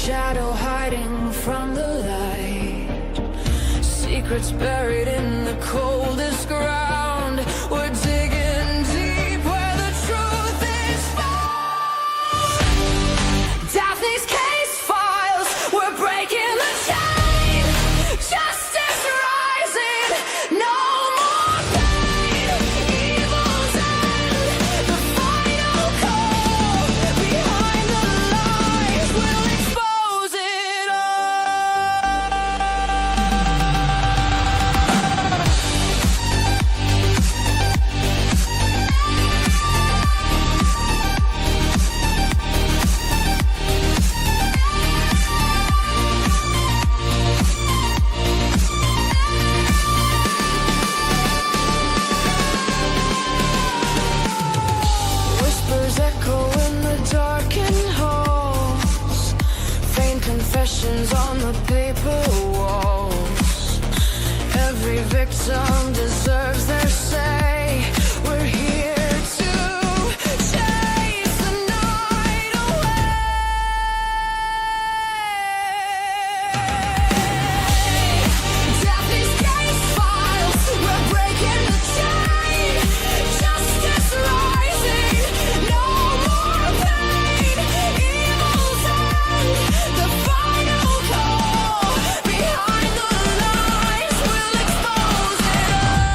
shadow hiding from the light, secrets buried in the coldest ground. We're digging deep where the truth is found. Daphne's case files, we're breaking the chain. Justice rising, no more pain. Evil's end, the final call. Behind the lies, we'll expose it all. Whispers echo in the darkened halls, faint confessions on the paper walls. Every victim deserves their say. We're here to chase the night away. Daphne's case files, we're breaking the chain. Justice rising, no more pain. Evil's end, the final call. Behind the lies, we'll expose it all.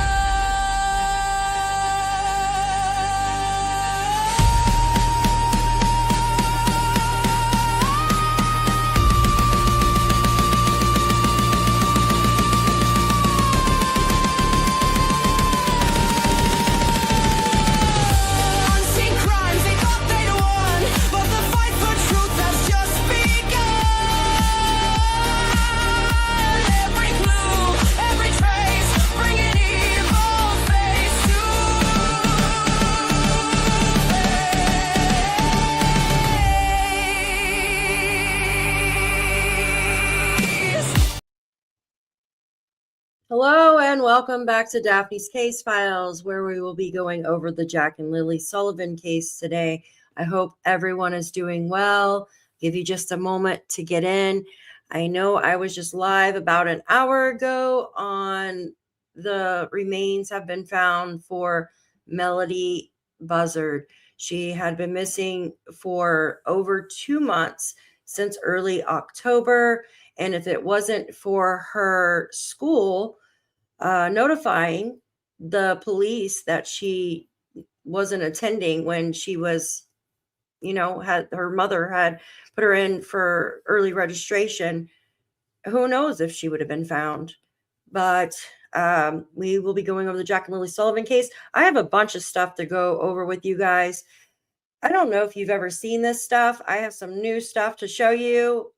Unseen crimes, they thought they'd won, but the fight for truth has just begun. Every clue, every trace, bringing evil face to face. Hello and welcome back to Daphne's Case Files, where we will be going over the Jack and Lilly Sullivan case today. I hope everyone is doing well. Give you just a moment to get in. I know I was just live about an hour ago on the remains have been found for Melody Buzzard. She had been missing for over 2 months since early October. And if it wasn't for her school notifying the police that she wasn't attending when she was, had her mother had put her in for early registration, who knows if she would have been found. But we will be going over the Jack and Lilly Sullivan case. I have a bunch of stuff to go over with you guys. I don't know if you've ever seen this stuff. I have some new stuff to show you.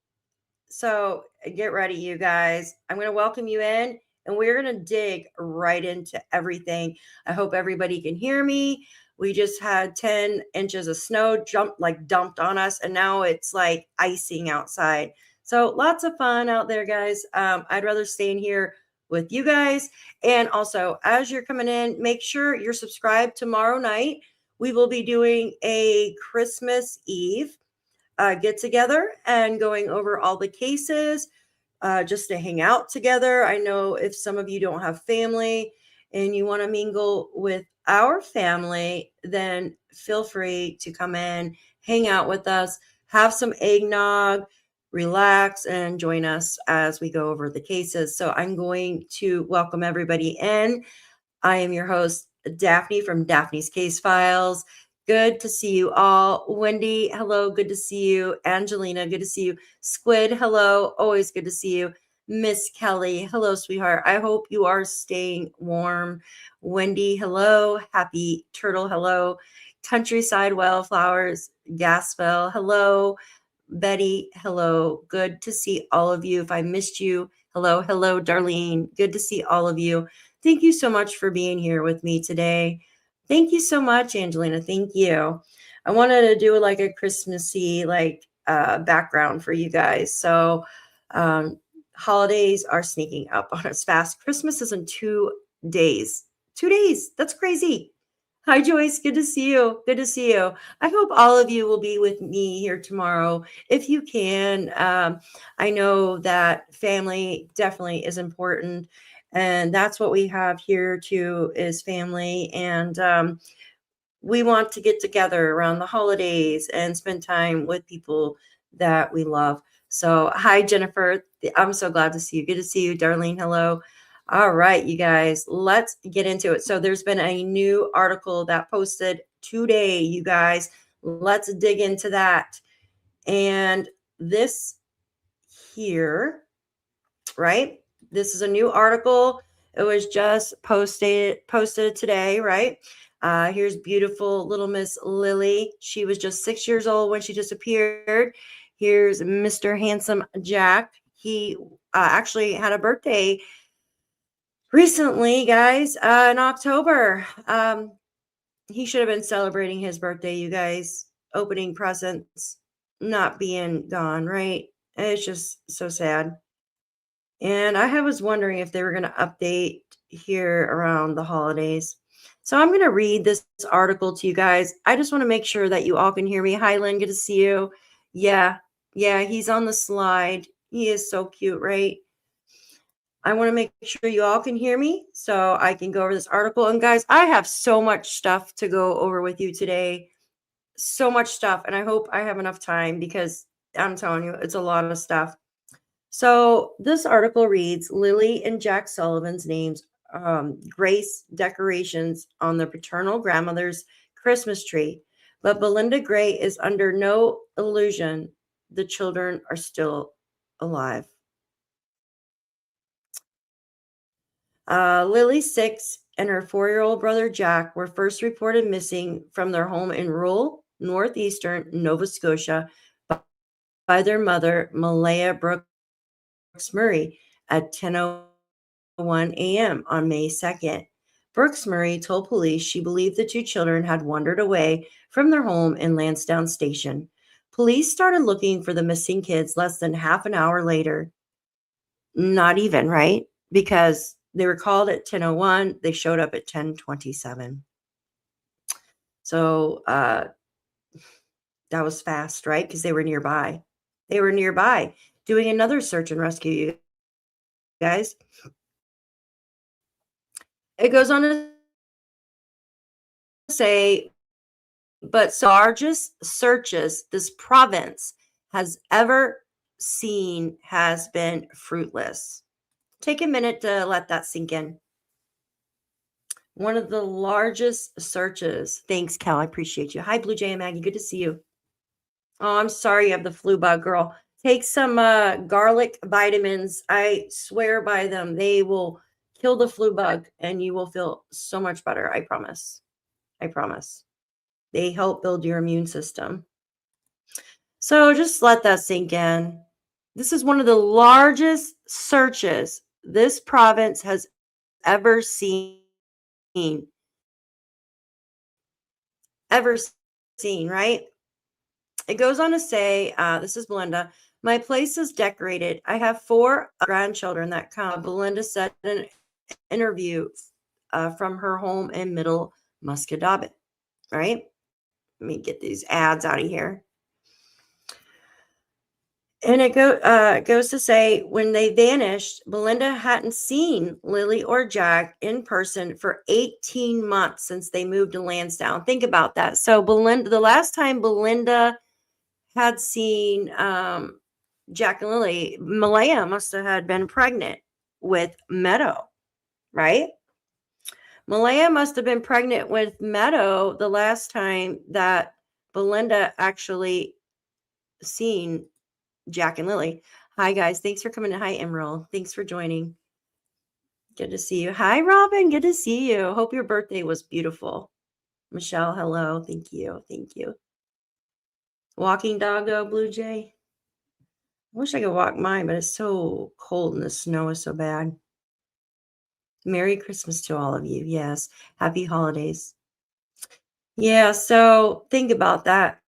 So get ready, you guys. I'm going to welcome you in, and we're going to dig right into everything. I hope everybody can hear me. We just had 10 inches of snow dumped on us, and now it's like icing outside. So lots of fun out there, guys. I'd rather stay in here with you guys. And also, as you're coming in, make sure you're subscribed. Tomorrow night, we will be doing a Christmas Eve get together and going over all the cases just to hang out together. I know if some of you don't have family and you want to mingle with our family, then feel free to come in, hang out with us, have some eggnog, relax, and join us as we go over the cases. So I'm going to welcome everybody in. I am your host, Daphne from Daphne's Case Files. Good to see you all. Wendy, hello. Good to see you. Angelina, good to see you. Squid, hello. Always good to see you. Miss Kelly, hello, sweetheart. I hope you are staying warm. Wendy, hello. Happy Turtle, hello. Countryside Wildflowers, Gaspel, hello. Betty, hello. Good to see all of you. If I missed you, hello. Hello, Darlene. Good to see all of you. Thank you so much for being here with me today. Thank you so much, Angelina. Thank you. I wanted to do like a Christmassy background for you guys. So holidays are sneaking up on us fast. Christmas is in 2 days. 2 days. That's crazy. Hi, Joyce. Good to see you. Good to see you. I hope all of you will be with me here tomorrow if you can. I know that family definitely is important, and that's what we have here too is family. And we want to get together around the holidays and spend time with people that we love. So, hi, Jennifer. I'm so glad to see you. Good to see you, Darlene. Hello. All right, you guys, let's get into it. So, there's been a new article that posted today, you guys. Let's dig into that. And this here, right? This is a new article. It was just posted today, right? Here's beautiful little Miss Lily. She was just 6 years old when she disappeared. Here's Mr. Handsome Jack. He actually had a birthday recently, guys, in October. He should have been celebrating his birthday, you guys. Opening presents, not being gone, right? It's just so sad. And I was wondering if they were going to update here around the holidays. So I'm going to read this article to you guys. I just want to make sure that you all can hear me. Hi, Lynn. Good to see you. Yeah. He's on the slide. He is so cute, right? I want to make sure you all can hear me so I can go over this article. And guys, I have so much stuff to go over with you today. So much stuff. And I hope I have enough time because I'm telling you, it's a lot of stuff. So this article reads Lilly and Jack Sullivan's names grace decorations on their paternal grandmother's Christmas tree. But Belinda Gray is under no illusion the children are still alive. Lily, 6, and her 4-year-old brother Jack were first reported missing from their home in rural northeastern Nova Scotia by their mother, Malaya Brooks Murray, at 10:01 a.m. on May 2nd. Brooks Murray told police she believed the two children had wandered away from their home in Landsdowne Station. Police started looking for the missing kids less than half an hour later. Not even, right? Because they were called at 10:01. They showed up at 10:27. So that was fast, right? Because they were nearby. They were nearby doing another search and rescue, you guys. It goes on to say, but largest searches this province has ever seen has been fruitless. Take a minute to let that sink in. One of the largest searches. Thanks, Cal. I appreciate you. Hi, Blue Jay and Maggie. Good to see you. Oh, I'm sorry you have the flu bug, girl. Take some garlic vitamins. I swear by them. They will kill the flu bug and you will feel so much better. I promise. I promise. They help build your immune system. So just let that sink in. This is one of the largest searches this province has ever seen. Ever seen, right? It goes on to say, this is Belinda. My place is decorated. I have 4 grandchildren that come. Belinda said in an interview from her home in Middle Musquodoboit, right? Let me get these ads out of here. And it goes to say, when they vanished, Belinda hadn't seen Lily or Jack in person for 18 months since they moved to Landsdowne. Think about that. So Belinda, the last time Belinda had seen Jack and Lily, Malaya must have had been pregnant with Meadow, right? Malaya must have been pregnant with Meadow the last time that Belinda actually seen Jack and Lily. Hi, guys. Thanks for coming. Hi, Emerald. Thanks for joining. Good to see you. Hi, Robin. Good to see you. Hope your birthday was beautiful. Michelle, hello. Thank you. Thank you. Walking doggo, Blue Jay. I wish I could walk mine, but it's so cold and the snow is so bad. Merry Christmas to all of you. Yes. Happy holidays. Yeah. So think about that.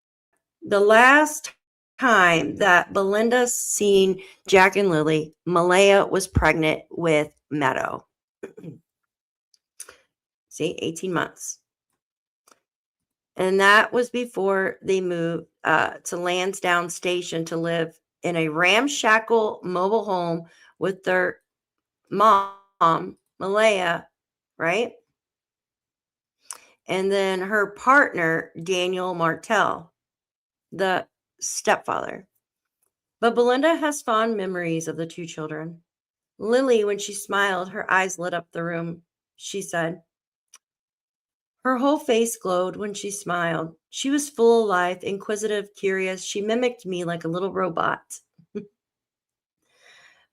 The last time that Belinda seen Jack and Lily, Malaya was pregnant with Meadow. See, 18 months. And that was before they moved to Landsdowne Station to live in a ramshackle mobile home with their mom, Malaya, right? And then her partner, Daniel Martell, the stepfather. But Belinda has fond memories of the two children. Lilly, when she smiled, her eyes lit up the room. She said, her whole face glowed when she smiled. She was full of life, inquisitive, curious. She mimicked me like a little robot.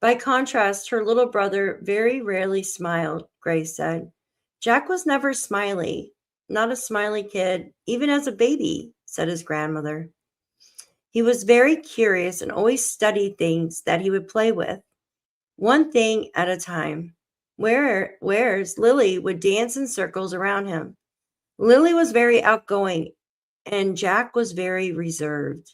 By contrast, her little brother very rarely smiled, Grace said. Jack was never smiley, not a smiley kid, even as a baby, said his grandmother. He was very curious and always studied things that he would play with, one thing at a time. Whereas Lilly would dance in circles around him. Lilly was very outgoing, and Jack was very reserved.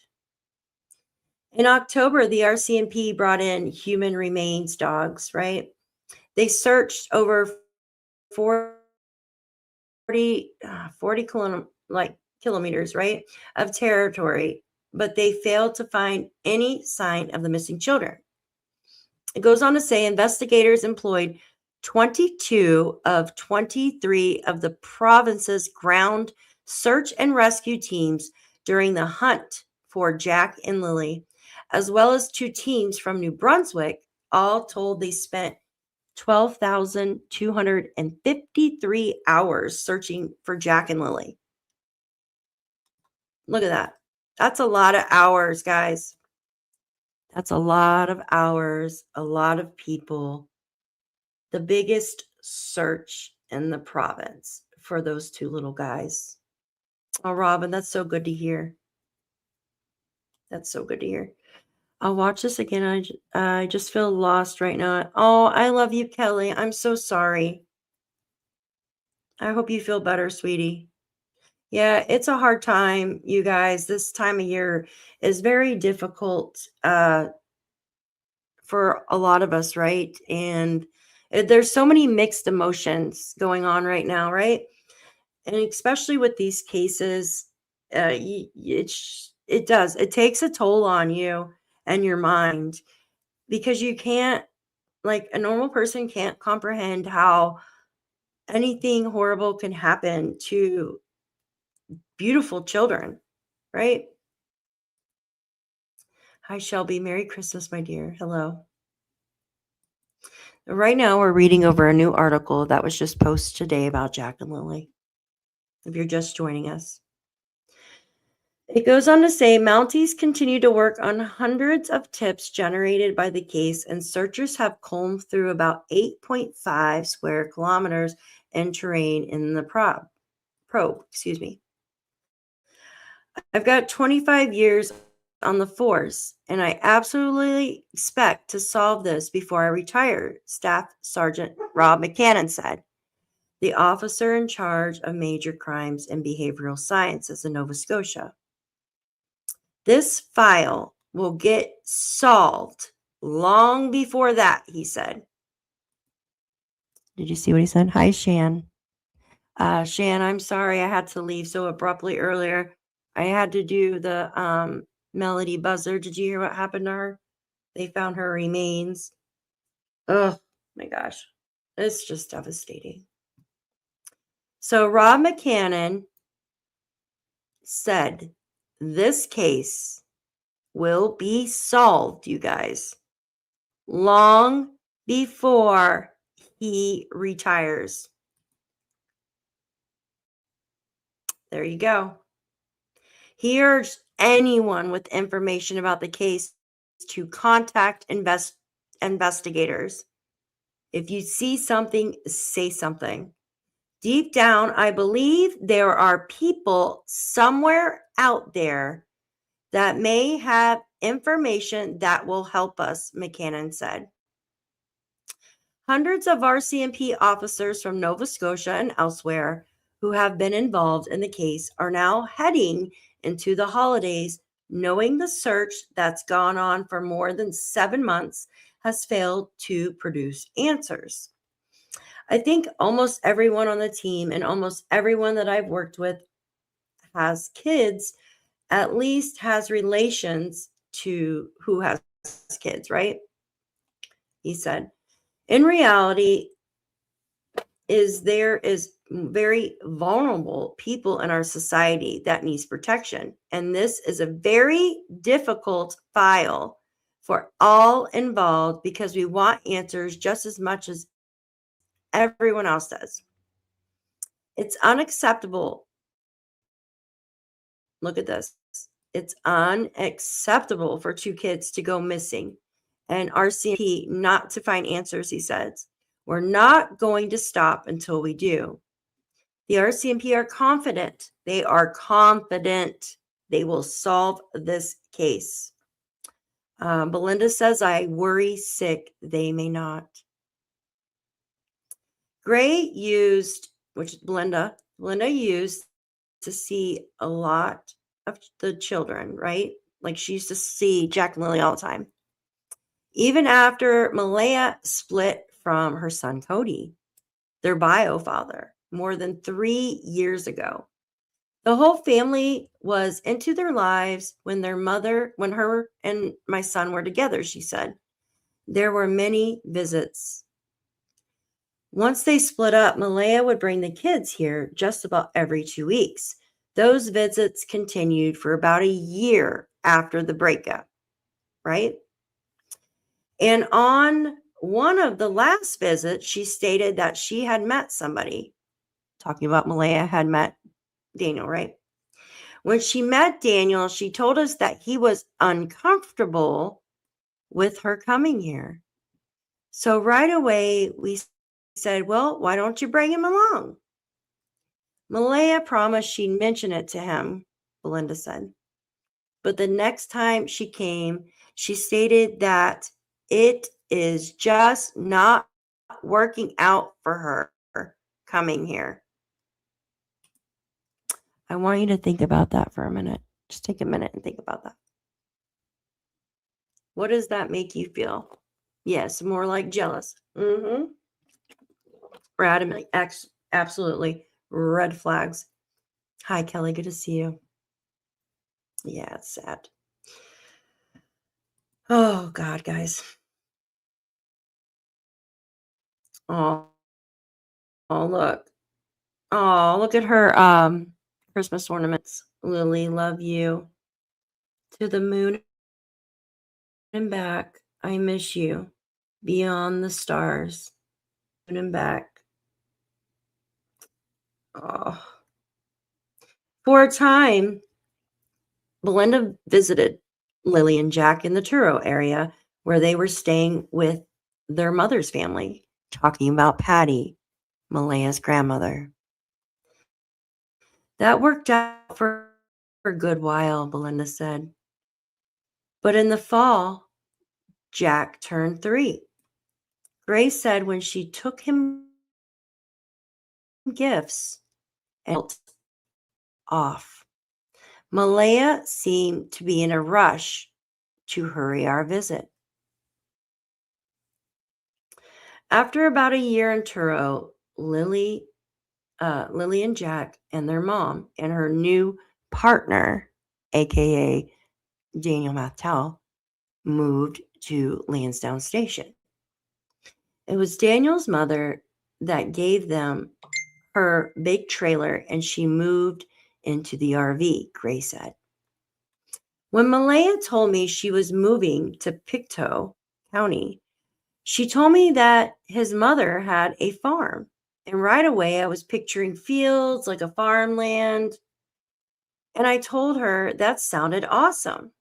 In October, the RCMP brought in human remains dogs, right? They searched over 40 kilometers, right, of territory, but they failed to find any sign of the missing children. It goes on to say investigators employed 22 of 23 of the province's ground search and rescue teams during the hunt for Jack and Lilly, as well as 2 teams from New Brunswick. All told, they spent 12,253 hours searching for Jack and Lilly. Look at that. That's a lot of hours, guys. That's a lot of hours, a lot of people. The biggest search in the province for those 2 little guys. Oh, Robin, that's so good to hear. That's so good to hear. I'll watch this again. I just feel lost right now. Oh, I love you, Kelly. I'm so sorry. I hope you feel better, sweetie. Yeah, it's a hard time, you guys. This time of year is very difficult for a lot of us, right? And there's so many mixed emotions going on right now, right? And especially with these cases, it does. It takes a toll on you and your mind because you can't, like a normal person can't comprehend how anything horrible can happen to beautiful children, right? Hi, Shelby. Merry Christmas, my dear. Hello. Right now, we're reading over a new article that was just posted today about Jack and Lilly. If you're just joining us, it goes on to say Mounties continue to work on hundreds of tips generated by the case, and searchers have combed through about 8.5 square kilometers in terrain in the probe. I've got 25 years on the force, and I absolutely expect to solve this before I retire, Staff Sergeant Rob McCannon said, the officer in charge of major crimes and behavioral sciences in Nova Scotia. This file will get solved long before that, he said. Did you see what he said? Hi, Shan. Shan, I'm sorry I had to leave so abruptly earlier. I had to do the Melody buzzer. Did you hear what happened to her? They found her remains. Oh my gosh. It's just devastating. So Rob McCannon said this case will be solved, you guys, long before he retires. There you go. He urged anyone with information about the case to contact investigators. If you see something, say something. Deep down, I believe there are people somewhere out there that may have information that will help us, McCannon said. Hundreds of RCMP officers from Nova Scotia and elsewhere who have been involved in the case are now heading into the holidays, knowing the search that's gone on for more than 7 months has failed to produce answers. I think almost everyone on the team and almost everyone that I've worked with has kids at least has relations to who has kids, right? He said, in reality, there is very vulnerable people in our society that needs protection. And this is a very difficult file for all involved because we want answers just as much as everyone else does. It's unacceptable. Look at this. It's unacceptable for 2 kids to go missing and RCMP not to find answers, he says. We're not going to stop until we do. The RCMP are confident. They are confident they will solve this case. Belinda says, I worry sick they may not. Gray used, which Belinda used to see a lot of the children, right? Like she used to see Jack and Lilly all the time. Even after Malaya split from her son Cody, their bio father, more than 3 years ago. The whole family was into their lives when her and my son were together, she said. There were many visits. Once they split up, Malaya would bring the kids here just about every 2 weeks. Those visits continued for about a year after the breakup, right? And on one of the last visits, she stated that she had met somebody. Talking about Malaya had met Daniel, right? When she met Daniel, she told us that he was uncomfortable with her coming here. So right away, we said, well, why don't you bring him along? Malaya promised she'd mention it to him, Belinda said. But the next time she came, she stated that it is just not working out for her coming here. I want you to think about that for a minute. Just take a minute and think about that. What does that make you feel? Yes, more like jealous. Radically, absolutely. Red flags. Hi, Kelly. Good to see you. Yeah, it's sad. Oh, God, guys. Oh, look. Oh, look at her Christmas ornaments. Lily, love you. To the moon and back. I miss you. Beyond the stars. Moon and back. Oh. For a time, Belinda visited Lilly and Jack in the Truro area where they were staying with their mother's family, talking about Patty, Malaya's grandmother. That worked out for a good while, Belinda said. But in the fall, Jack turned 3. Grace said when she took him gifts and off, Malaya seemed to be in a rush to hurry our visit. After about a year in Truro, Lilly and Jack and their mom and her new partner, aka Daniel Mathel, moved to Landsdowne Station. It was Daniel's mother that gave them her big trailer and she moved into the RV, Gray said. When Malaya told me she was moving to PICTOU County, she told me that his mother had a farm. And right away, I was picturing fields like a farmland. And I told her that sounded awesome.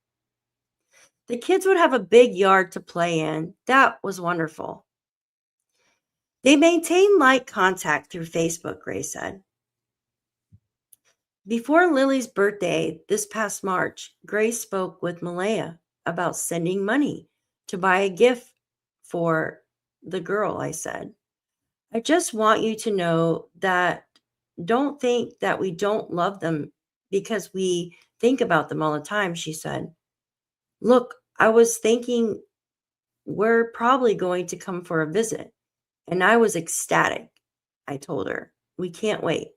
The kids would have a big yard to play in. That was wonderful. They maintain light contact through Facebook, Gray said. Before Lily's birthday this past March, Gray spoke with Malaya about sending money to buy a gift for the girl, I said. I just want you to know that don't think that we don't love them because we think about them all the time, she said. Look, I was thinking we're probably going to come for a visit. And I was ecstatic. I told her, we can't wait.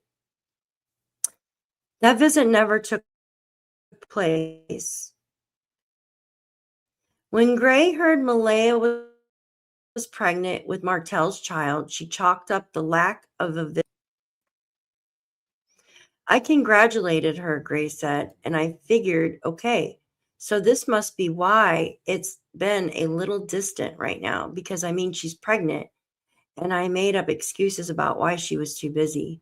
That visit never took place. When Gray heard Malaya was pregnant with Martel's child, she chalked up the lack of a visit. I congratulated her, Gray said, and I figured, okay, so this must be why it's been a little distant right now, because I mean, she's pregnant, and I made up excuses about why she was too busy.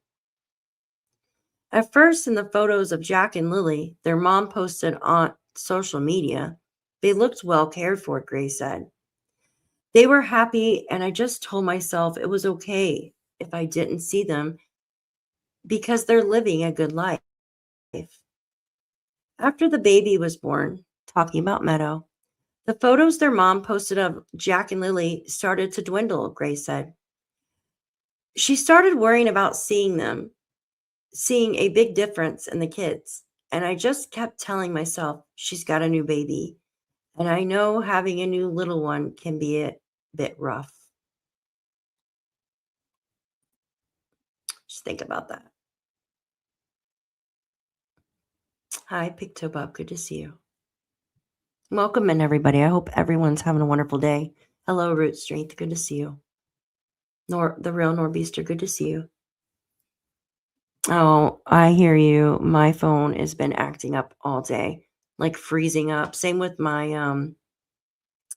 At first, in the photos of Jack and Lilly, their mom posted on social media, they looked well cared for, Gray said. They were happy, and I just told myself it was okay if I didn't see them because they're living a good life. After the baby was born, talking about Meadow, the photos their mom posted of Jack and Lilly started to dwindle, Gray said. She started worrying about seeing a big difference in the kids. And I just kept telling myself she's got a new baby. And I know having a new little one can be a bit rough. Just think about that. Hi, PICTOU. Good to see you. Welcome in, everybody. I hope everyone's having a wonderful day. Hello, Root Strength. Good to see you. The real Norbeaster. Good to see you. Oh, I hear you. My phone has been acting up all day, like freezing up. Same with my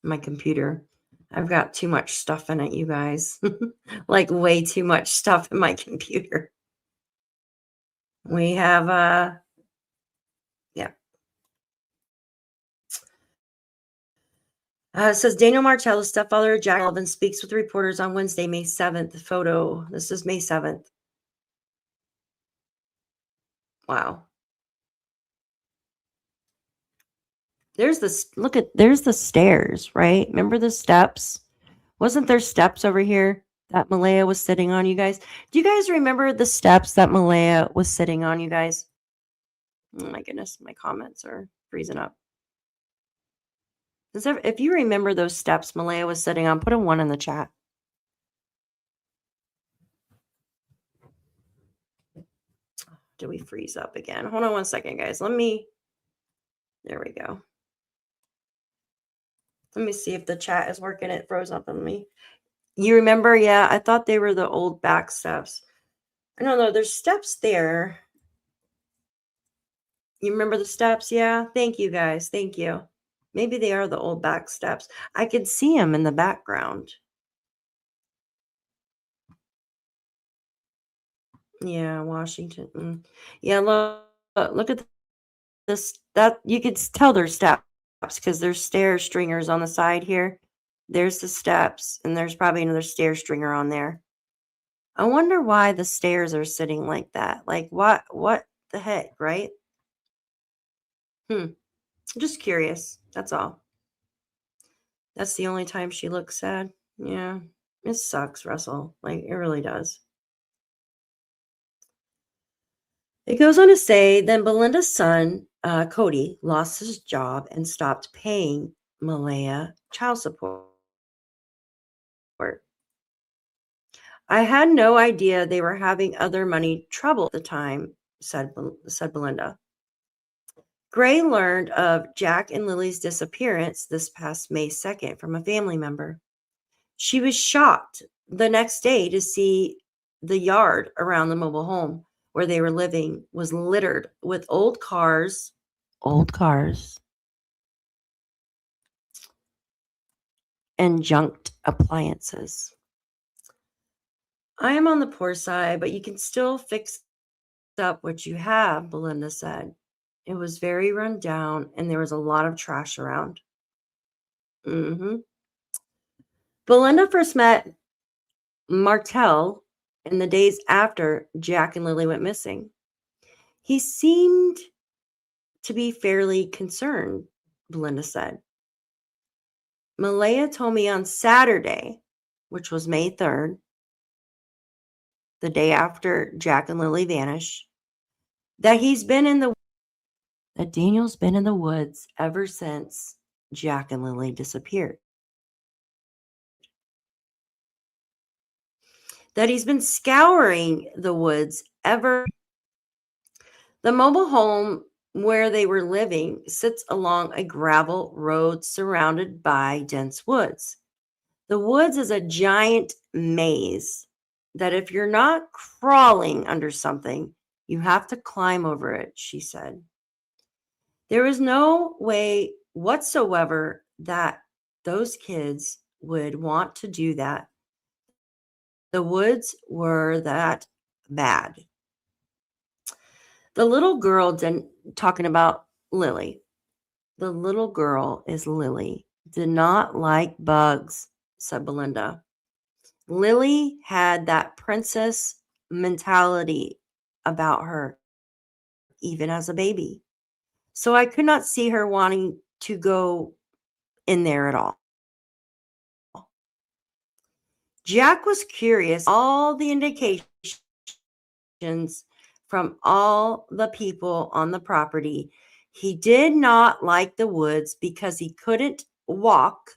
my computer. I've got too much stuff in it, you guys. Like way too much stuff in my computer. We have yeah. It says Daniel Martello's stepfather, Jack Sullivan, speaks with reporters on Wednesday, May 7th. Photo. This is May 7th. Wow. There's the stairs, right? Remember the steps? Wasn't there steps over here that Malaya was sitting on, you guys? Do you guys remember the steps that Malaya was sitting on, you guys? Oh my goodness, my comments are freezing up. If you remember those steps Malaya was sitting on, put a 1 in the chat. Did we freeze up again? Hold on one second, guys. There we go. Let me see if the chat is working. It froze up on me. You remember? Yeah, I thought they were the old back steps. I don't know. There's steps there. You remember the steps? Yeah. Thank you, guys. Thank you. Maybe they are the old back steps. I could see them in the background. Yeah, Washington. Yeah, look at this. That you could tell there's steps because there's stair stringers on the side here. There's the steps, and there's probably another stair stringer on there. I wonder why the stairs are sitting like that. Like what the heck, right? Just curious. That's all. That's the only time she looks sad. Yeah. It sucks, Russell. Like it really does. It goes on to say, then Belinda's son, Cody, lost his job and stopped paying Malaya child support. I had no idea they were having other money trouble at the time, said Belinda. Gray learned of Jack and Lily's disappearance this past May 2nd from a family member. She was shocked the next day to see the yard around the mobile home where they were living was littered with old cars, and junked appliances. I am on the poor side, but you can still fix up what you have, Belinda said. It was very run down and there was a lot of trash around. Belinda first met Martel in the days after Jack and Lilly went missing. He seemed to be fairly concerned, Belinda said. Malaya told me on Saturday, which was May 3rd, the day after Jack and Lilly vanished, that Daniel's been in the woods ever since Jack and Lilly disappeared. That he's been scouring the woods The mobile home where they were living sits along a gravel road surrounded by dense woods. The woods is a giant maze that if you're not crawling under something, you have to climb over it, she said. There was no way whatsoever that those kids would want to do that. The woods were that bad. The little girl talking about Lily. The little girl is Lily. Did not like bugs, said Belinda. Lily had that princess mentality about her, even as a baby. So I could not see her wanting to go in there at all. Jack was curious, all the indications from all the people on the property. He did not like the woods because he couldn't walk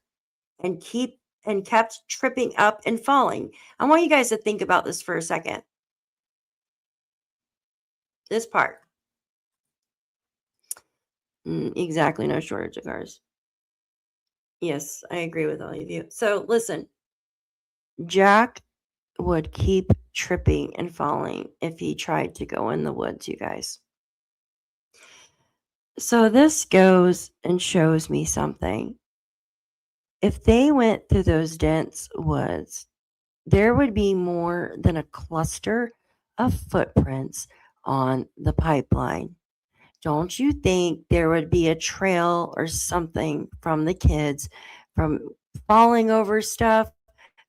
and kept tripping up and falling. I want you guys to think about this for a second. This part. Exactly, no shortage of cars. Yes, I agree with all of you. So listen, Jack would keep tripping and falling if he tried to go in the woods, you guys. So this goes and shows me something. If they went through those dense woods, there would be more than a cluster of footprints on the pipeline. Don't you think there would be a trail or something from the kids, from falling over stuff,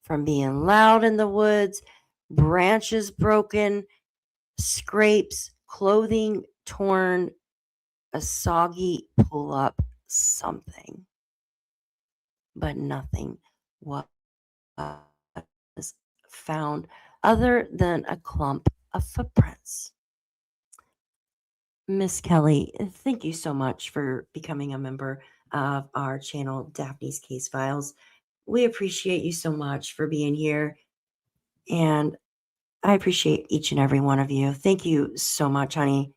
from being loud in the woods, branches broken, scrapes, clothing torn, a soggy pull up, something? But nothing was found other than a clump of footprints. Miss Kelly, thank you so much for becoming a member of our channel, Daphne's Case Files. We appreciate you so much for being here, and I appreciate each and every one of you. Thank you so much, honey.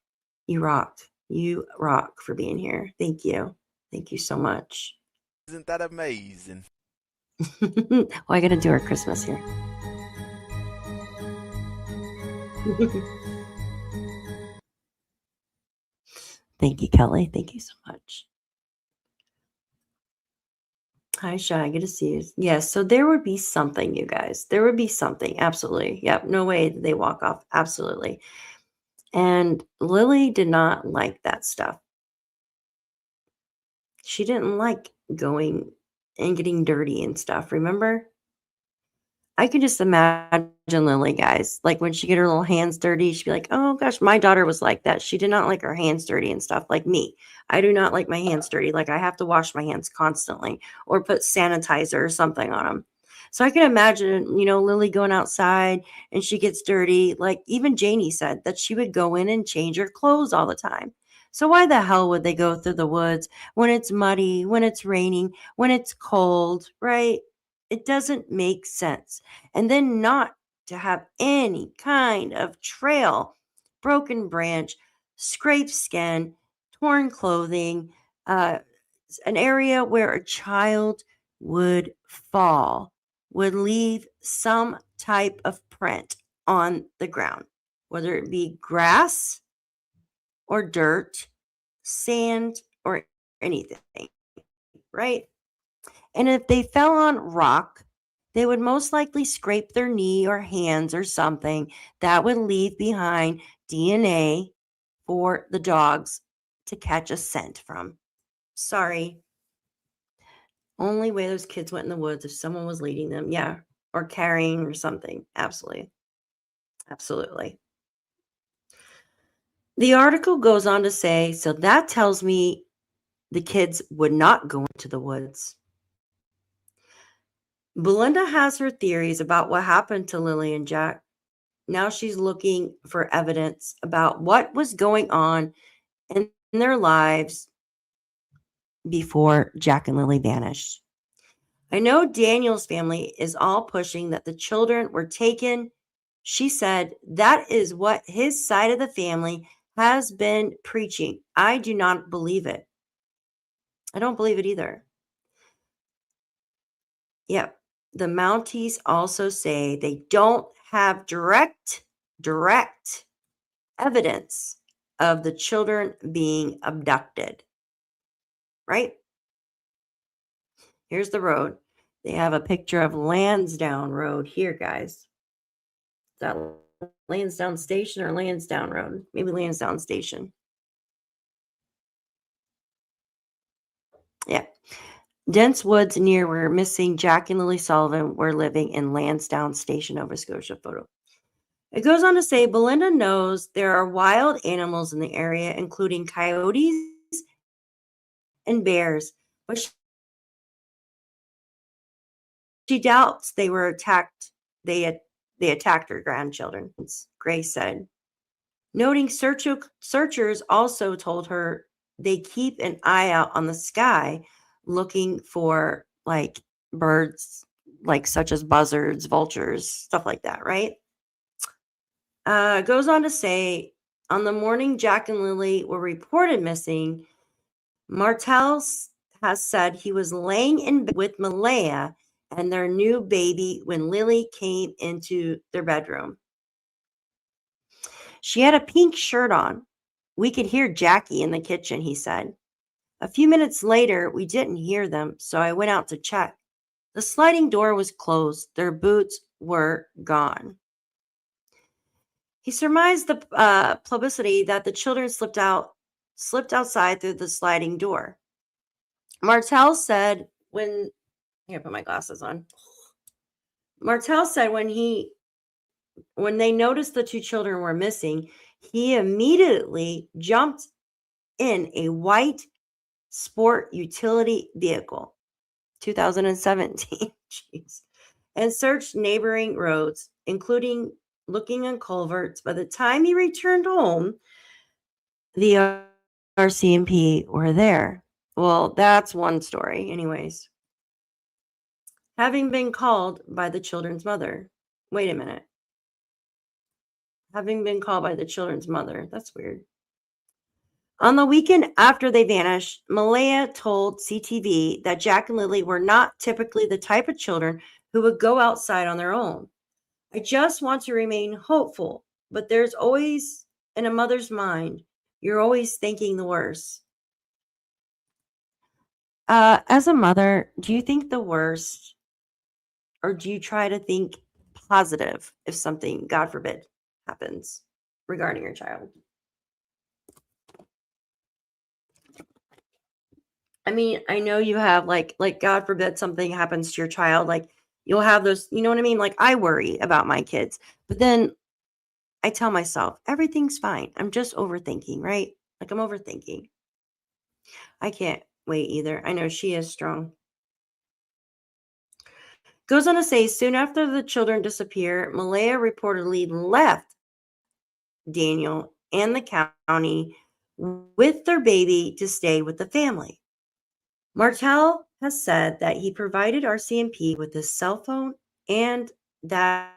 You rock. You rock for being here. Thank you. Thank you so much. Isn't that amazing? Well, I got to do our Christmas here. Thank you, Kelly. Thank you so much. Hi, Shy. Good to see you. Yes, so there would be something, you guys. There would be something. Absolutely. Yep. No way did they walk off. Absolutely. And Lily did not like that stuff. She didn't like going and getting dirty and stuff. Remember? I can just imagine Lily, guys. Like when she get her little hands dirty, she'd be like, "Oh gosh, my daughter was like that. She did not like her hands dirty and stuff like me. I do not like my hands dirty. Like I have to wash my hands constantly or put sanitizer or something on them." So I can imagine, Lily going outside and she gets dirty. Like even Janie said that she would go in and change her clothes all the time. So why the hell would they go through the woods when it's muddy, when it's raining, when it's cold, right? It doesn't make sense. And then not to have any kind of trail, broken branch, scraped skin, torn clothing, an area where a child would fall, would leave some type of print on the ground, whether it be grass or dirt, sand, or anything, right? And if they fell on rock, they would most likely scrape their knee or hands or something that would leave behind DNA for the dogs to catch a scent from. Sorry. Only way those kids went in the woods if someone was leading them. Yeah. Or carrying or something. Absolutely. Absolutely. The article goes on to say, so that tells me the kids would not go into the woods. Belinda has her theories about what happened to Lily and Jack. Now she's looking for evidence about what was going on in their lives before Jack and Lily vanished. I know Daniel's family is all pushing that the children were taken. She said that is what his side of the family has been preaching. I do not believe it. I don't believe it either. Yep. The Mounties also say they don't have direct evidence of the children being abducted. Right? Here's the road. They have a picture of Landsdowne Road here, guys. Is that Lansdowne Station or Lansdowne Road? Maybe Lansdowne Station. Yeah. Dense woods near where missing Jack and Lilly Sullivan were living in Lansdowne Station, Nova Scotia photo. It goes on to say Belinda knows there are wild animals in the area, including coyotes and bears, but she doubts they were attacked. They attacked her grandchildren, Grace said. Noting searchers also told her they keep an eye out on the sky looking for like birds, like such as buzzards, vultures, stuff like that, right? Goes on to say on the morning Jack and Lilly were reported missing, Martel has said he was laying in bed with Malaya and their new baby when Lilly came into their bedroom. She had a pink shirt on. We could hear Jackie in the kitchen, he said. A few minutes later, we didn't hear them, so I went out to check. The sliding door was closed. Their boots were gone. He surmised the publicity that the children slipped outside through the sliding door. Martel said when I put my glasses on. Martel said when they noticed the two children were missing, he immediately jumped in a white sport utility vehicle, 2017, jeez, and searched neighboring roads, including looking on culverts. By the time he returned home, the RCMP were there. Well, that's one story. Anyways, having been called by the children's mother. Wait a minute. Having been called by the children's mother. That's weird. On the weekend after they vanished, Malaya told CTV that Jack and Lilly were not typically the type of children who would go outside on their own. I just want to remain hopeful, but there's always, in a mother's mind, you're always thinking the worst. As a mother, do you think the worst, or do you try to think positive if something, God forbid, happens regarding your child? I mean, I know you have like God forbid something happens to your child, like you'll have those, you know what I mean? Like I worry about my kids, but then I tell myself everything's fine. I'm just overthinking, right? Like I'm overthinking. I can't wait either. I know she is strong. Goes on to say soon after the children disappear, Malaya reportedly left Daniel and the county with their baby to stay with the family. Martel has said that he provided RCMP with his cell phone and that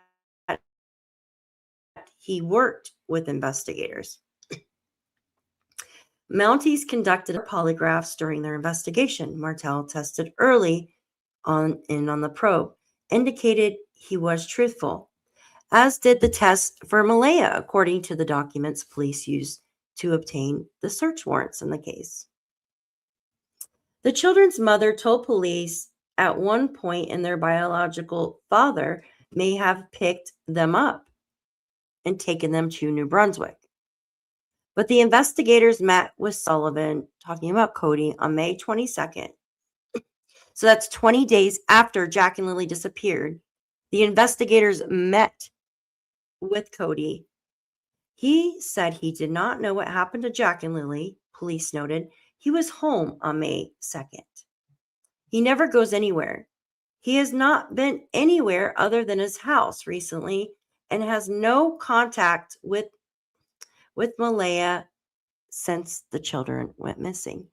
he worked with investigators. Mounties conducted polygraphs during their investigation. Martel tested early on the probe, indicated he was truthful, as did the test for Malaya, according to the documents police used to obtain the search warrants in the case. The children's mother told police at one point in their biological father may have picked them up and taken them to New Brunswick. But the investigators met with Sullivan, talking about Cody, on May 22nd. So that's 20 days after Jack and Lilly disappeared. The investigators met with Cody. He said he did not know what happened to Jack and Lilly, police noted. He was home on May 2nd. He never goes anywhere. He has not been anywhere other than his house recently and has no contact with Malaya since the children went missing,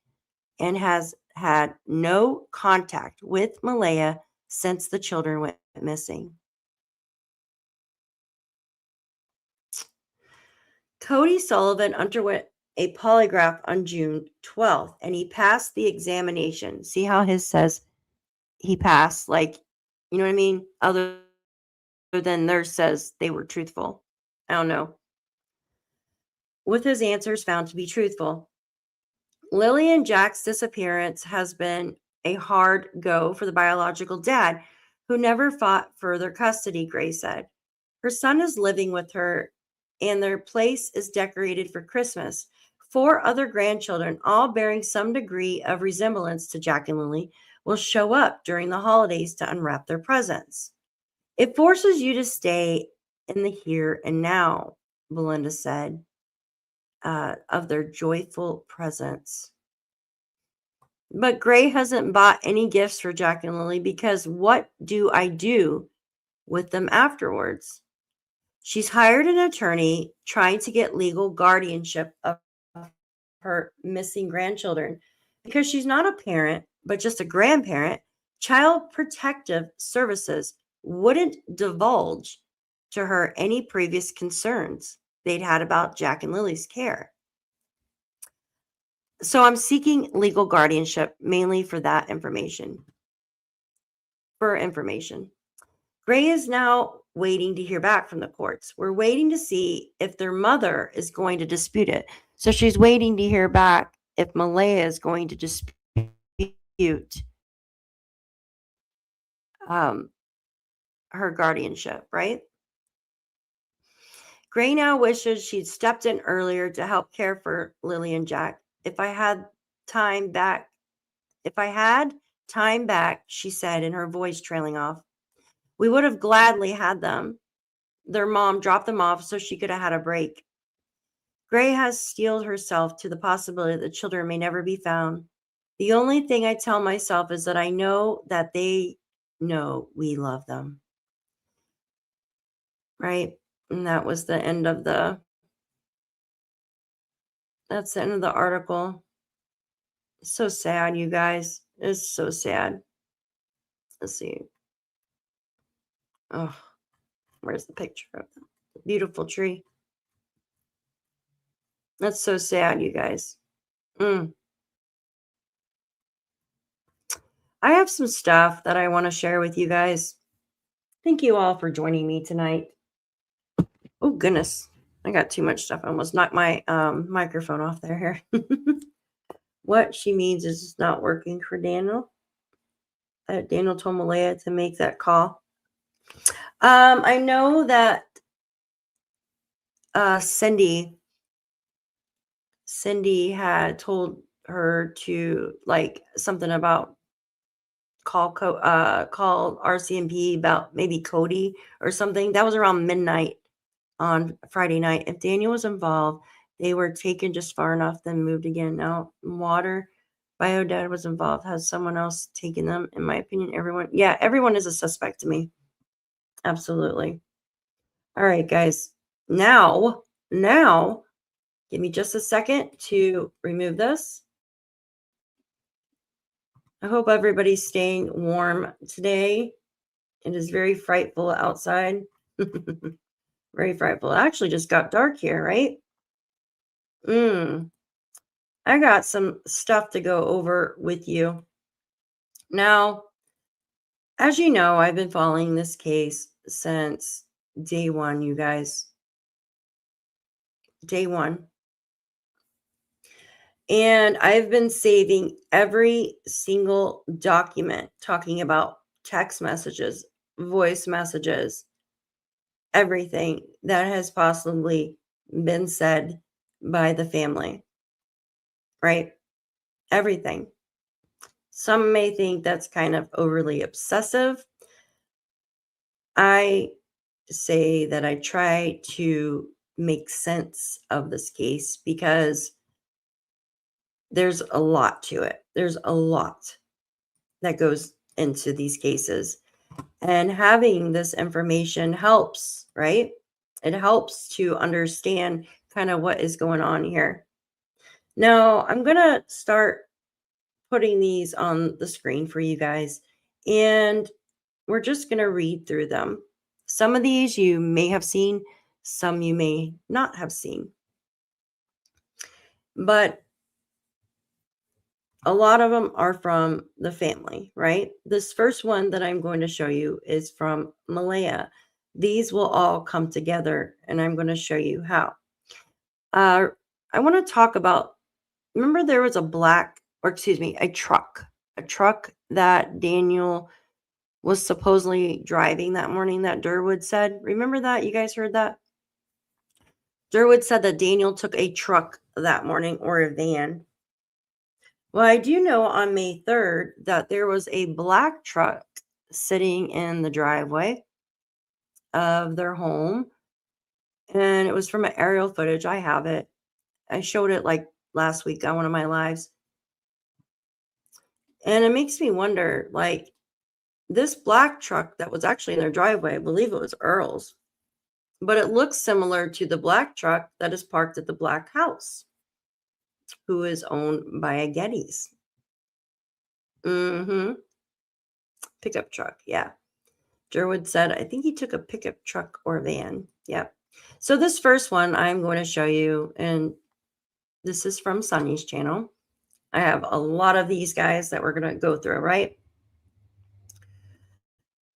and has had no contact with Malaya since the children went missing. Cody Sullivan underwent a polygraph on June 12th, and he passed the examination. See how his says he passed? Like, you know what I mean? Other than theirs says they were truthful. I don't know. With his answers found to be truthful. Lilly and Jack's disappearance has been a hard go for the biological dad, who never fought further custody, Gray said. Her son is living with her, and their place is decorated for Christmas. 4 other grandchildren, all bearing some degree of resemblance to Jack and Lilly, will show up during the holidays to unwrap their presents. It forces you to stay in the here and now, Belinda said, of their joyful presence. But Gray hasn't bought any gifts for Jack and Lilly because what do I do with them afterwards? She's hired an attorney trying to get legal guardianship of her missing grandchildren because she's not a parent, but just a grandparent. Child Protective Services wouldn't divulge to her any previous concerns they'd had about Jack and Lily's care. So I'm seeking legal guardianship mainly for that information. Gray is now waiting to hear back from the courts. We're waiting to see if their mother is going to dispute it. So she's waiting to hear back if Malaya is going to dispute her guardianship, right? Gray now wishes she'd stepped in earlier to help care for Lilly and Jack. If I had time back, she said, in her voice trailing off, we would have gladly had them. Their mom dropped them off so she could have had a break. Gray has steeled herself to the possibility that the children may never be found. The only thing I tell myself is that I know that they know we love them. Right? And that was the end of that's the end of the article. It's so sad, you guys. It's so sad. Let's see. Oh, where's the picture of the beautiful tree? That's so sad, you guys. I have some stuff that I want to share with you guys. Thank you all for joining me tonight. Oh, goodness. I got too much stuff. I almost knocked my microphone off there. What she means is it's not working for Daniel. Daniel told Malaya to make that call. I know that Cindy had told her to, like, something about call RCMP about maybe Cody or something. That was around midnight on Friday night. If Daniel was involved, they were taken just far enough, then moved again. Now, Water Bio Dad was involved. Has someone else taken them? In my opinion, everyone is a suspect to me. Absolutely. All right, guys. Now, give me just a second to remove this. I hope everybody's staying warm today. It is very frightful outside. Very frightful. It actually just got dark here, right? I got some stuff to go over with you. Now, as you know, I've been following this case since day one, you guys. Day one. And I've been saving every single document talking about text messages, voice messages, everything that has possibly been said by the family, right? Everything. Some may think that's kind of overly obsessive. I say that I try to make sense of this case because there's a lot to it. There's a lot that goes into these cases. And having this information helps, right? It helps to understand kind of what is going on here. Now, I'm going to start putting these on the screen for you guys. And we're just going to read through them. Some of these you may have seen, some you may not have seen. but a lot of them are from the family, right? This first one that I'm going to show you is from Malaya. These will all come together, and I'm going to show you how. I want to talk about, remember there was a truck that Daniel was supposedly driving that morning that Durwood said. Remember that? You guys heard that? Durwood said that Daniel took a truck that morning, or a van. Well, I do know on May 3rd that there was a black truck sitting in the driveway of their home. And it was from an aerial footage. I have it. I showed it like last week on one of my lives. And it makes me wonder, like, this black truck that was actually in their driveway, I believe it was Earl's, but it looks similar to the black truck that is parked at the black house, who is owned by a Getty's. Pickup truck, yeah. Durwood said, I think he took a pickup truck or van. Yep. So this first one I'm going to show you, and this is from Sunny's channel. I have a lot of these guys that we're going to go through, right?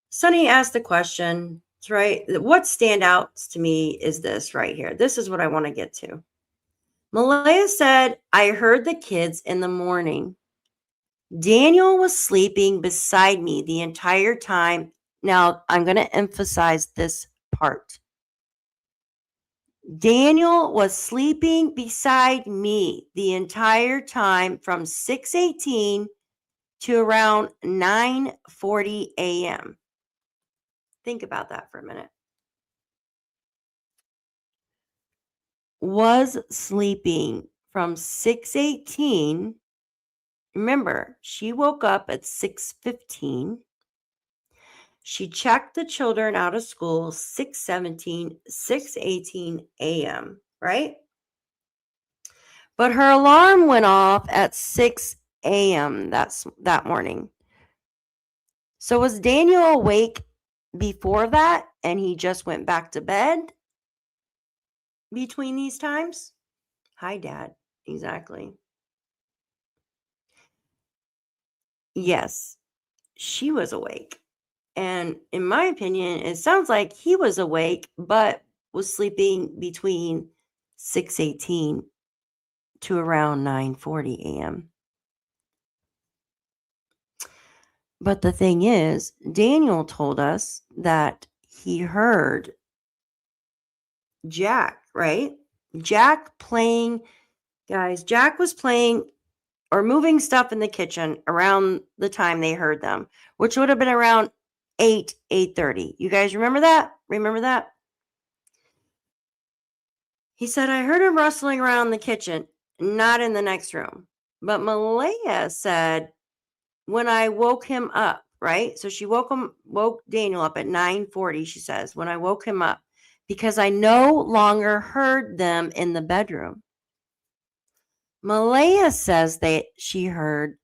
Sunny asked the question, right? What stand out to me is this right here. This is what I want to get to. Malaya said, I heard the kids in the morning. Daniel was sleeping beside me the entire time. Now, I'm going to emphasize this part. Daniel was sleeping beside me the entire time from 6:18 to around 9:40 a.m. Think about that for a minute. Was sleeping from 6:18. Remember, she woke up at 6:15. She checked the children out of school 6:17, 6:18 a.m., right? But her alarm went off at 6 a.m. that morning. So was Daniel awake before that and he just went back to bed between these times? Hi, Dad. Exactly. Yes, she was awake. And in my opinion, it sounds like he was awake, but was sleeping between 6:18 to around 9:40 a.m. But the thing is, Daniel told us that he heard Jack, right? Jack playing, guys, Jack was playing or moving stuff in the kitchen around the time they heard them, which would have been around 8:30. You guys remember that? Remember that? He said, I heard him rustling around the kitchen, not in the next room. But Malaya said, when I woke him up, right? So she woke Daniel up at 9:40, she says, when I woke him up, because I no longer heard them in the bedroom. Malaya says that she heard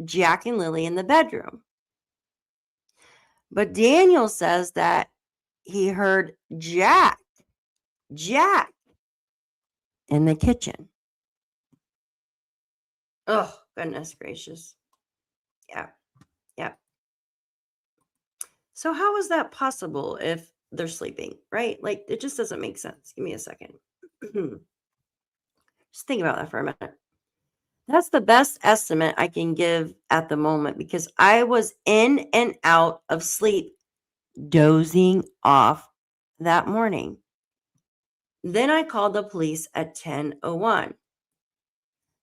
Jack and Lilly in the bedroom. But Daniel says that he heard Jack in the kitchen. Oh, goodness gracious. Yeah. So how is that possible if they're sleeping, right? Like, it just doesn't make sense. Give me a second. Just think about that for a minute. That's the best estimate I can give at the moment because I was in and out of sleep, dozing off that morning. Then I called the police at 10:01.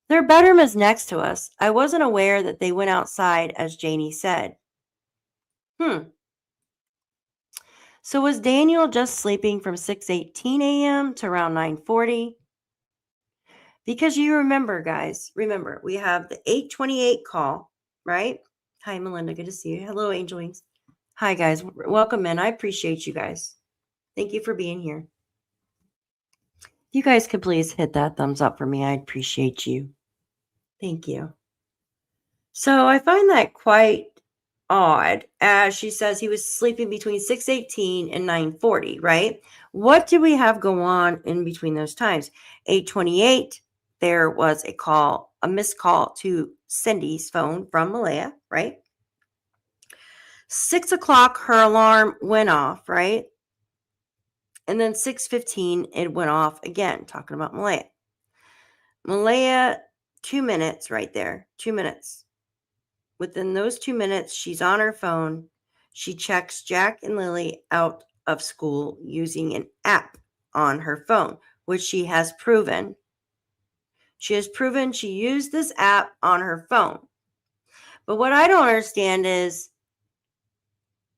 Their bedroom is next to us. I wasn't aware that they went outside, as Janie said. So was Daniel just sleeping from 6:18 a.m. to around 9:40? Because you remember, guys, we have the 8:28 call, right? Hi, Melinda. Good to see you. Hello, Angel Wings. Hi, guys. Welcome in. I appreciate you guys. Thank you for being here. You guys could please hit that thumbs up for me. I appreciate you. Thank you. So I find that quite odd, as she says he was sleeping between 6:18 and 9:40, right? What do we have go on in between those times? 8:28, there was a missed call to Cindy's phone from Malaya, right? 6 o'clock, her alarm went off, right? And then 6:15, it went off again, talking about Malaya. Malaya, 2 minutes right there, 2 minutes. Within those 2 minutes, she's on her phone. She checks Jack and Lilly out of school using an app on her phone, which she has proven. She has proven she used this app on her phone. But what I don't understand is,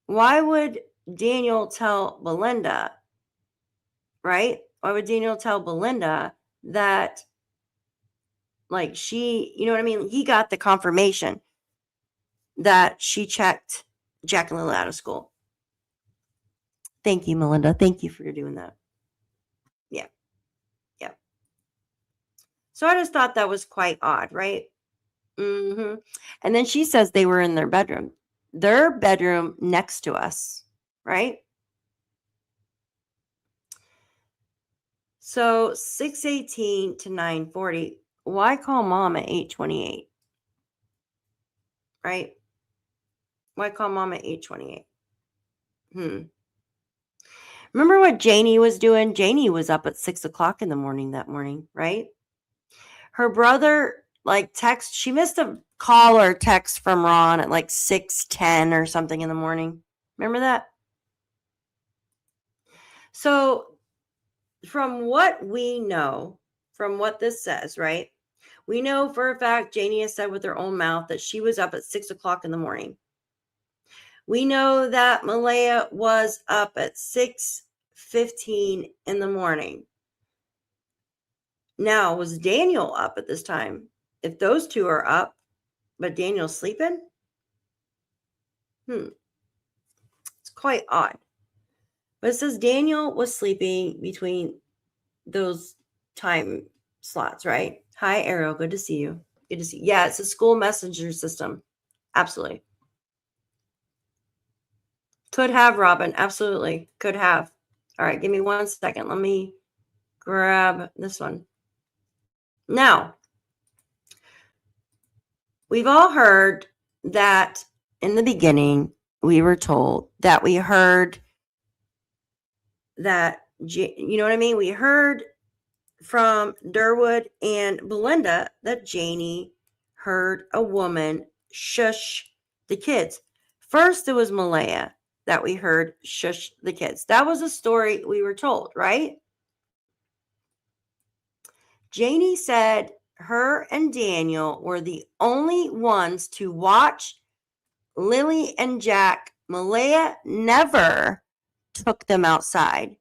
why would Daniel tell Belinda, right? Why would Daniel tell Belinda that, like, she, you know what I mean? He got the confirmation that she checked Jack and Lilly out of school. Thank you, Melinda. Thank you for doing that. Yeah. Yeah. So I just thought that was quite odd, right? And then she says they were in their bedroom next to us, right? So 6:18 to 9:40. Why call mom at 8:28? Right? Why call mom at 8:28? Remember what Janie was doing? Janie was up at 6 o'clock in the morning that morning, right? Her brother, like, text. She missed a call or text from Ron at like 6:10 or something in the morning. Remember that? So from what we know, from what this says, right? We know for a fact Janie has said with her own mouth that she was up at 6 o'clock in the morning. We know that Malaya was up at 6:15 in the morning. Now, was Daniel up at this time? If those two are up, but Daniel's sleeping? It's quite odd. But it says Daniel was sleeping between those time slots, right? Hi, Ariel. Good to see you. Good to see you. Yeah, it's a school messenger system. Absolutely. Could have, Robin. Absolutely. Could have. All right, give me 1 second. Let me grab this one. Now, we've all heard that in the beginning, we were told that we heard that, you know what I mean? We heard from Durwood and Belinda that Janie heard a woman shush the kids. First, it was Malaya that we heard shush the kids. That was a story we were told, right? Janie said her and Daniel were the only ones to watch Lilly and Jack. Malaya never took them outside.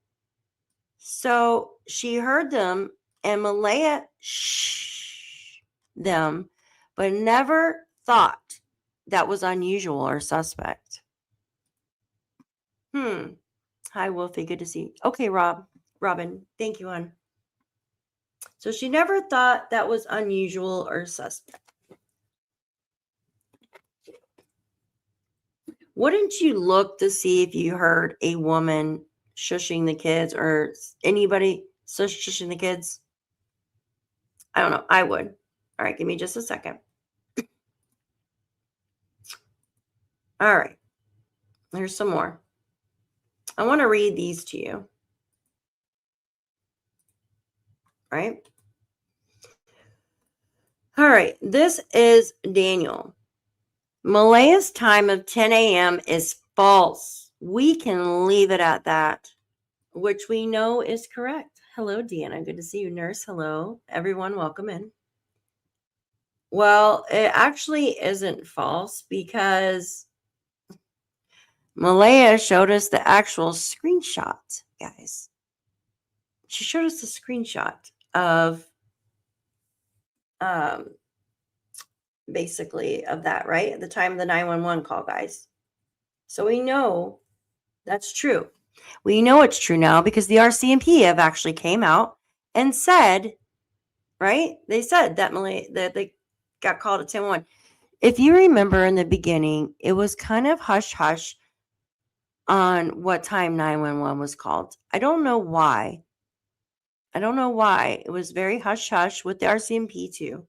So she heard them, and Malaya shh them, but never thought that was unusual or suspect. Hi, Wolfie. Good to see you. Okay, Robin. Thank you, hon. So she never thought that was unusual or suspect. Wouldn't you look to see if you heard a woman shushing the kids or anybody shushing the kids? I don't know. I would. All right, give me just a second. All right. Here's some more. I want to read these to you. Right? All right. This is Daniel. Malaya's time of 10 a.m. is false. We can leave it at that, which we know is correct. Hello, Deanna. Good to see you, nurse. Hello, everyone. Welcome in. Well, it actually isn't false because Malaya showed us the actual screenshot, guys. She showed us the screenshot of basically of that, right? At the time of the 911 call, guys. So we know that's true. We know it's true now because the RCMP have actually came out and said, right? They said that that they got called at 10-1. If you remember in the beginning, it was kind of hush-hush on what time 911 was called. I don't know why. I don't know why. It was very hush-hush with the RCMP too.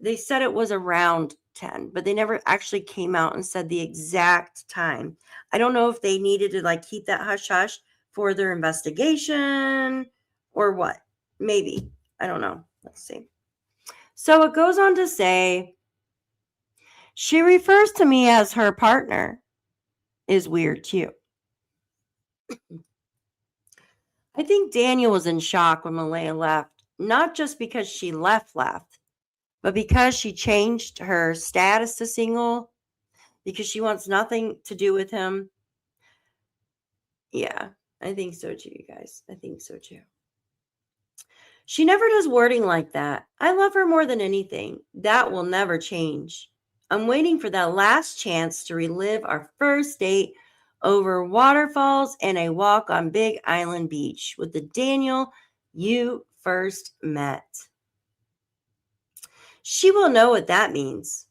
They said it was around 10, but they never actually came out and said the exact time. I don't know if they needed to like keep that hush-hush for their investigation or what. Maybe. I don't know. Let's see. So it goes on to say, she refers to me as her partner. Is weird too. I think Daniel was in shock when Malaya left, not just because she left, but because she changed her status to single, because she wants nothing to do with him. Yeah, I think so too, you guys. I think so too. She never does wording like that. I love her more than anything. That will never change. I'm waiting for that last chance to relive our first date over waterfalls and a walk on Big Island Beach with the Daniel you first met. She will know what that means.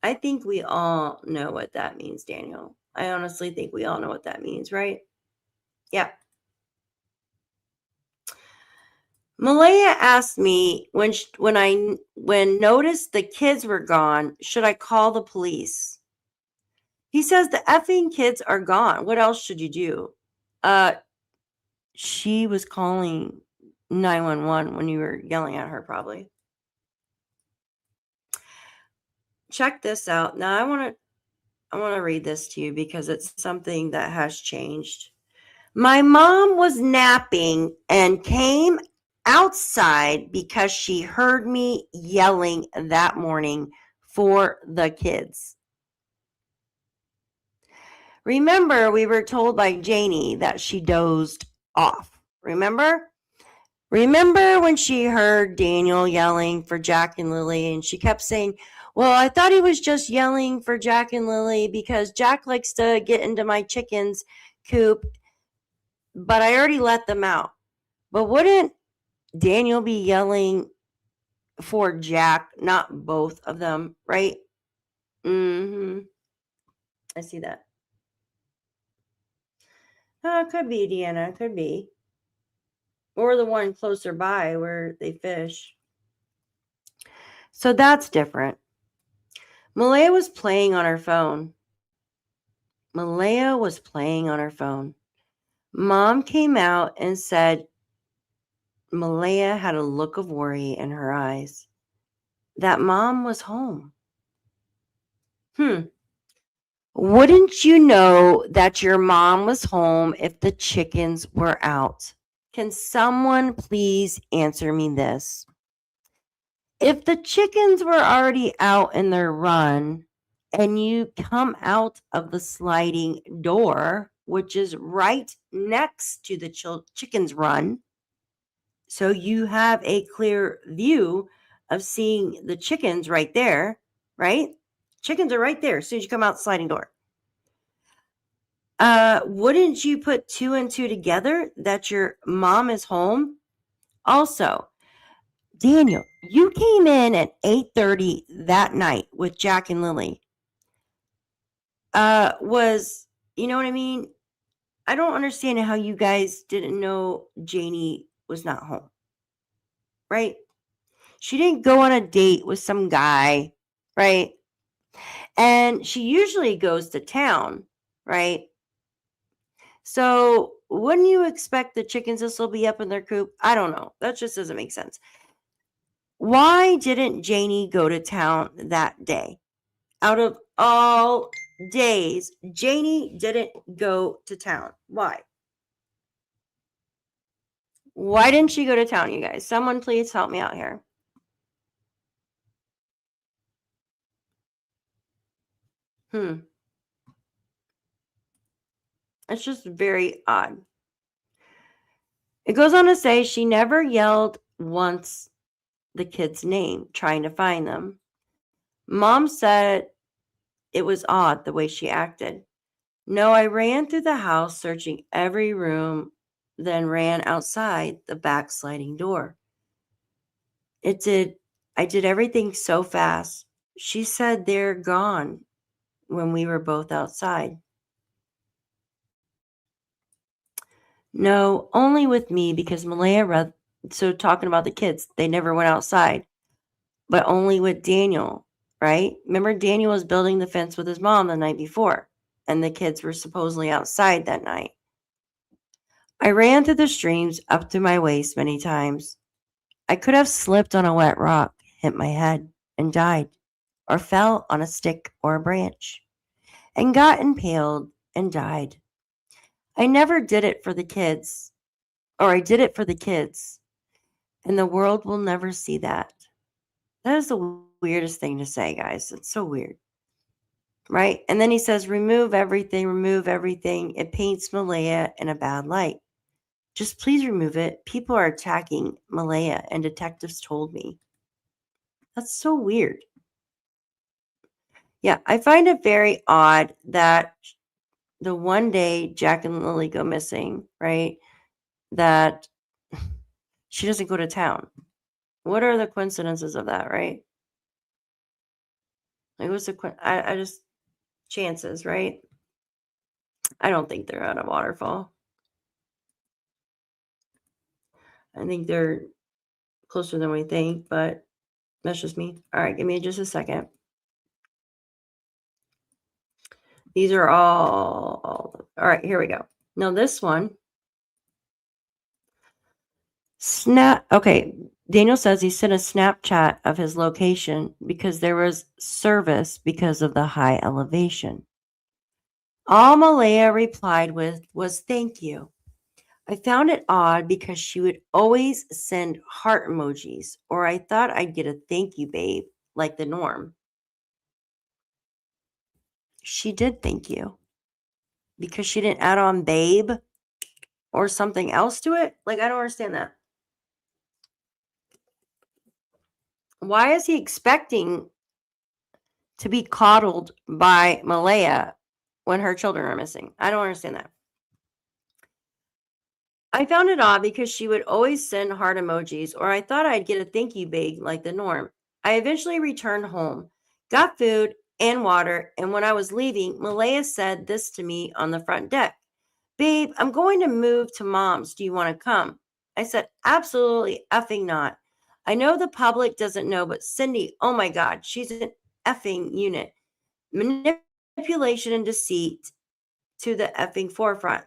I think we all know what that means, Daniel. I honestly think we all know what that means, right? Yeah. Malaya asked me when noticed the kids were gone, should I call the police? He says the effing kids are gone. What else should you do? She was calling 911 when you were yelling at her, probably. Check this out. Now I want to read this to you because it's something that has changed. My mom was napping and came outside because she heard me yelling that morning for the kids. Remember, we were told by Janie that she dozed off. Remember when she heard Daniel yelling for Jack and Lilly and she kept saying, well, I thought he was just yelling for Jack and Lilly because Jack likes to get into my chicken's coop, but I already let them out. But wouldn't Daniel be yelling for Jack, not both of them, right? I see that. Oh, could be, Deanna. Could be. Or the one closer by where they fish. So that's different. Malaya was playing on her phone. Mom came out and said Malaya had a look of worry in her eyes. That mom was home. Wouldn't you know that your mom was home if the chickens were out? Can someone please answer me this? If the chickens were already out in their run and you come out of the sliding door, which is right next to the chicken's run, so you have a clear view of seeing the chickens right there, right? Chickens are right there as soon as you come out the sliding door. Wouldn't you put two and two together that your mom is home? Also, Daniel, you came in at 8:30 that night with Jack and Lilly. You know what I mean? I don't understand how you guys didn't know Janie was not home. Right? She didn't go on a date with some guy, right? And she usually goes to town, right? So wouldn't you expect the chickens to still be up in their coop? I don't know. That just doesn't make sense. Why didn't Janie go to town that day? Out of all days, Janie didn't go to town. Why? Why didn't she go to town, you guys? Someone please help me out here. It's just very odd. It goes on to say she never yelled once the kid's name trying to find them. Mom said it was odd the way she acted. No, I ran through the house searching every room, then ran outside the back sliding door. I did everything so fast. She said they're gone when we were both outside. No, only with me because Malaya, so talking about the kids, they never went outside, but only with Daniel, right? Remember, Daniel was building the fence with his mom the night before, and the kids were supposedly outside that night. I ran through the streams up to my waist many times. I could have slipped on a wet rock, hit my head, and died, or fell on a stick or a branch, and got impaled and died. I never did it for the kids, or I did it for the kids, and the world will never see that. That is the weirdest thing to say, guys. It's so weird. Right? And then he says, remove everything, remove everything. It paints Malaya in a bad light. Just please remove it. People are attacking Malaya, and detectives told me. That's so weird. Yeah, I find it very odd that the one day Jack and Lily go missing, right, that she doesn't go to town. What are the coincidences of that, right? Like, what's the I just chances, right? I don't think they're at a waterfall. I think they're closer than we think, but that's just me. All right, give me just a second. These are all right, here we go. Now this one. Okay, Daniel says he sent a Snapchat of his location because there was service because of the high elevation. All Malaya replied with was thank you. I found it odd because she would always send heart emojis, or I thought I'd get a thank you, babe, like the norm. She did thank you because she didn't add on babe or something else to it. Like, I don't understand that. Why is he expecting to be coddled by Malaya when her children are missing? I don't understand that. I found it odd because she would always send heart emojis, or I thought I'd get a thank you babe like the norm. I eventually returned home, got food and water, and when I was leaving, Malaya said this to me on the front deck. Babe, I'm going to move to mom's. Do you want to come? I said, absolutely effing not. I know the public doesn't know, but Cindy, oh my God, she's an effing unit. Manipulation and deceit to the effing forefront.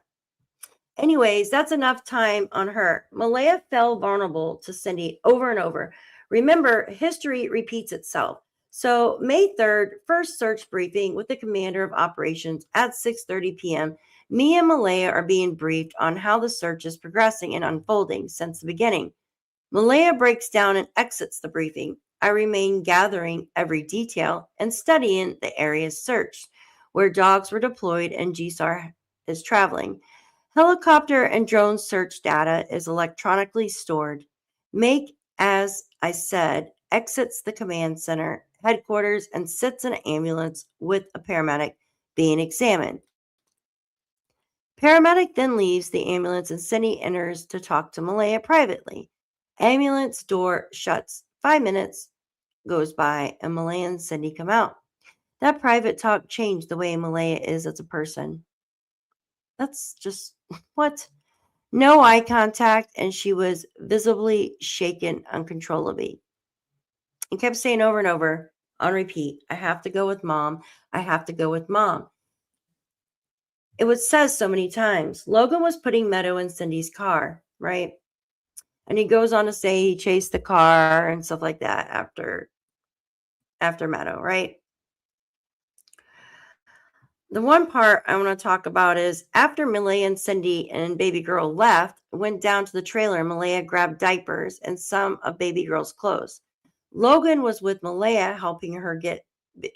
Anyways, that's enough time on her. Malaya fell vulnerable to Cindy over and over. Remember, history repeats itself. So May 3rd, first search briefing with the commander of operations at 6:30 p.m. Me and Malaya are being briefed on how the search is progressing and unfolding since the beginning. Malaya breaks down and exits the briefing. I remain gathering every detail and studying the areas searched, where dogs were deployed and GSAR is traveling. Helicopter and drone search data is electronically stored. Make, as I said, exits the command center headquarters and sits in an ambulance with a paramedic being examined. Paramedic then leaves the ambulance and Cindy enters to talk to Malaya privately. Ambulance door shuts. 5 minutes goes by and Malaya and Cindy come out. That private talk changed the way Malaya is as a person. That's just what? No eye contact, and she was visibly shaken uncontrollably. And kept saying over and over on repeat, I have to go with mom. I have to go with mom. It was said so many times. Logan was putting Meadow in Cindy's car, right? And he goes on to say he chased the car and stuff like that after Meadow, right? The one part I want to talk about is after Malaya and Cindy and baby girl left, went down to the trailer. Malaya grabbed diapers and some of baby girl's clothes. Logan was with Malaya helping her get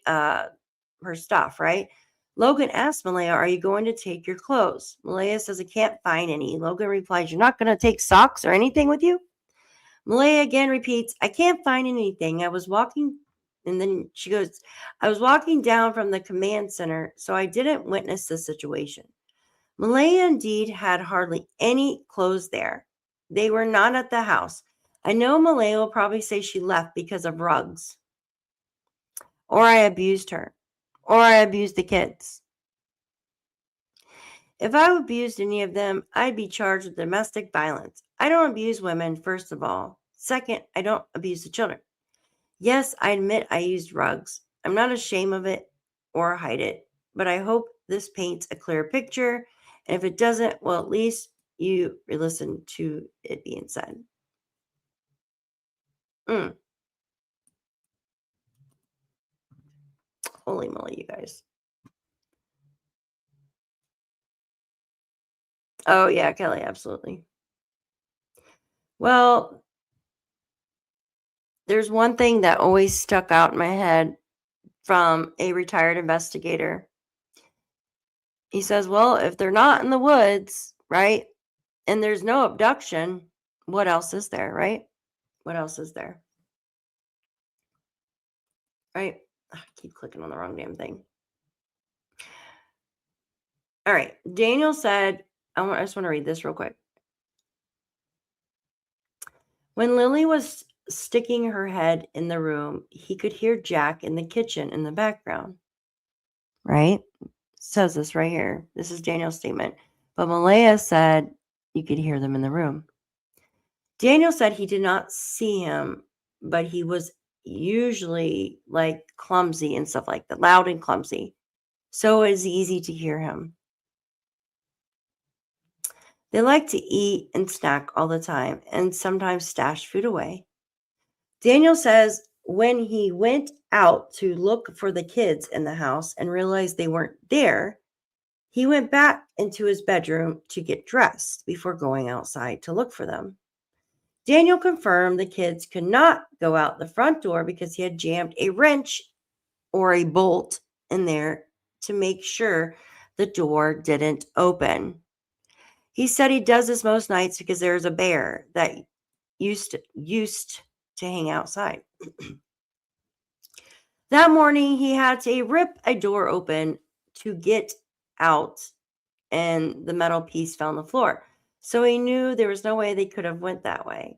her stuff, right? Logan asked Malaya, are you going to take your clothes? Malaya says, I can't find any. Logan replies, you're not going to take socks or anything with you? Malaya again repeats, I can't find anything. I was walking, and then she goes, I was walking down from the command center, so I didn't witness the situation. Malaya indeed had hardly any clothes there. They were not at the house. I know Malaya will probably say she left because of rugs, or I abused her, or I abused the kids. If I abused any of them, I'd be charged with domestic violence. I don't abuse women, first of all. Second, I don't abuse the children. Yes, I admit I used drugs. I'm not ashamed of it or hide it, but I hope this paints a clear picture. And if it doesn't, well, at least you listen to it being said. Holy moly, you guys. Oh, yeah, Kelly, absolutely. Well, there's one thing that always stuck out in my head from a retired investigator. He says, well, if they're not in the woods, right, and there's no abduction, what else is there, right? What else is there? Right? I keep clicking on the wrong damn thing. All right. Daniel said, I just want to read this real quick. When Lilly was sticking her head in the room, he could hear Jack in the kitchen in the background. Right? Says this right here. This is Daniel's statement. But Malaya said you could hear them in the room. Daniel said he did not see him, but he was usually like clumsy and stuff like that, loud and clumsy. So it was easy to hear him. They like to eat and snack all the time and sometimes stash food away. Daniel says when he went out to look for the kids in the house and realized they weren't there, he went back into his bedroom to get dressed before going outside to look for them. Daniel confirmed the kids could not go out the front door because he had jammed a wrench or a bolt in there to make sure the door didn't open. He said he does this most nights because there's a bear that used to hang outside. That morning, he had to rip a door open to get out, and the metal piece fell on the floor. So he knew there was no way they could have went that way.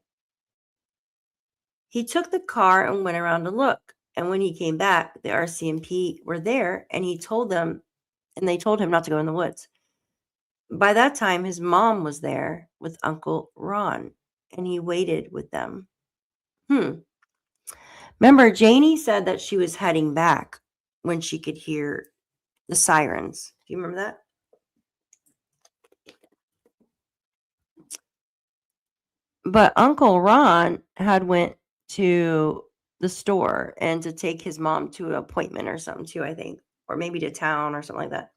He took the car and went around to look. And when he came back, the RCMP were there, and they told him not to go in the woods. By that time, his mom was there with Uncle Ron, and he waited with them. Remember, Janie said that she was heading back when she could hear the sirens. Do you remember that? But Uncle Ron had went to the store and to take his mom to an appointment or something too, I think, or maybe to town or something like that.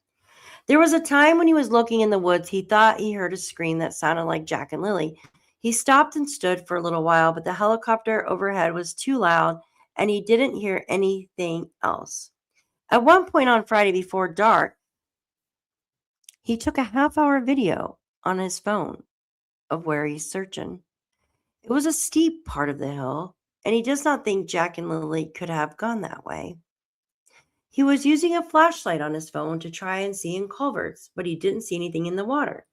There was a time when he was looking in the woods, he thought he heard a scream that sounded like Jack and Lilly. He stopped and stood for a little while, but the helicopter overhead was too loud and he didn't hear anything else. At one point on Friday before dark, he took a half-hour video on his phone of where he's searching. It was a steep part of the hill, and he does not think Jack and Lilly could have gone that way. He was using a flashlight on his phone to try and see in culverts, but he didn't see anything in the water.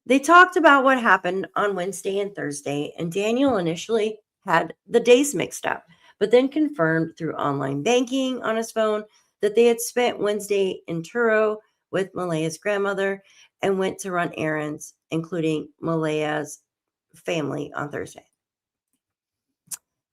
They talked about what happened on Wednesday and Thursday, and Daniel initially had the days mixed up, but then confirmed through online banking on his phone that they had spent Wednesday in Truro with Malaya's grandmother and went to run errands, including Malaya's family on Thursday.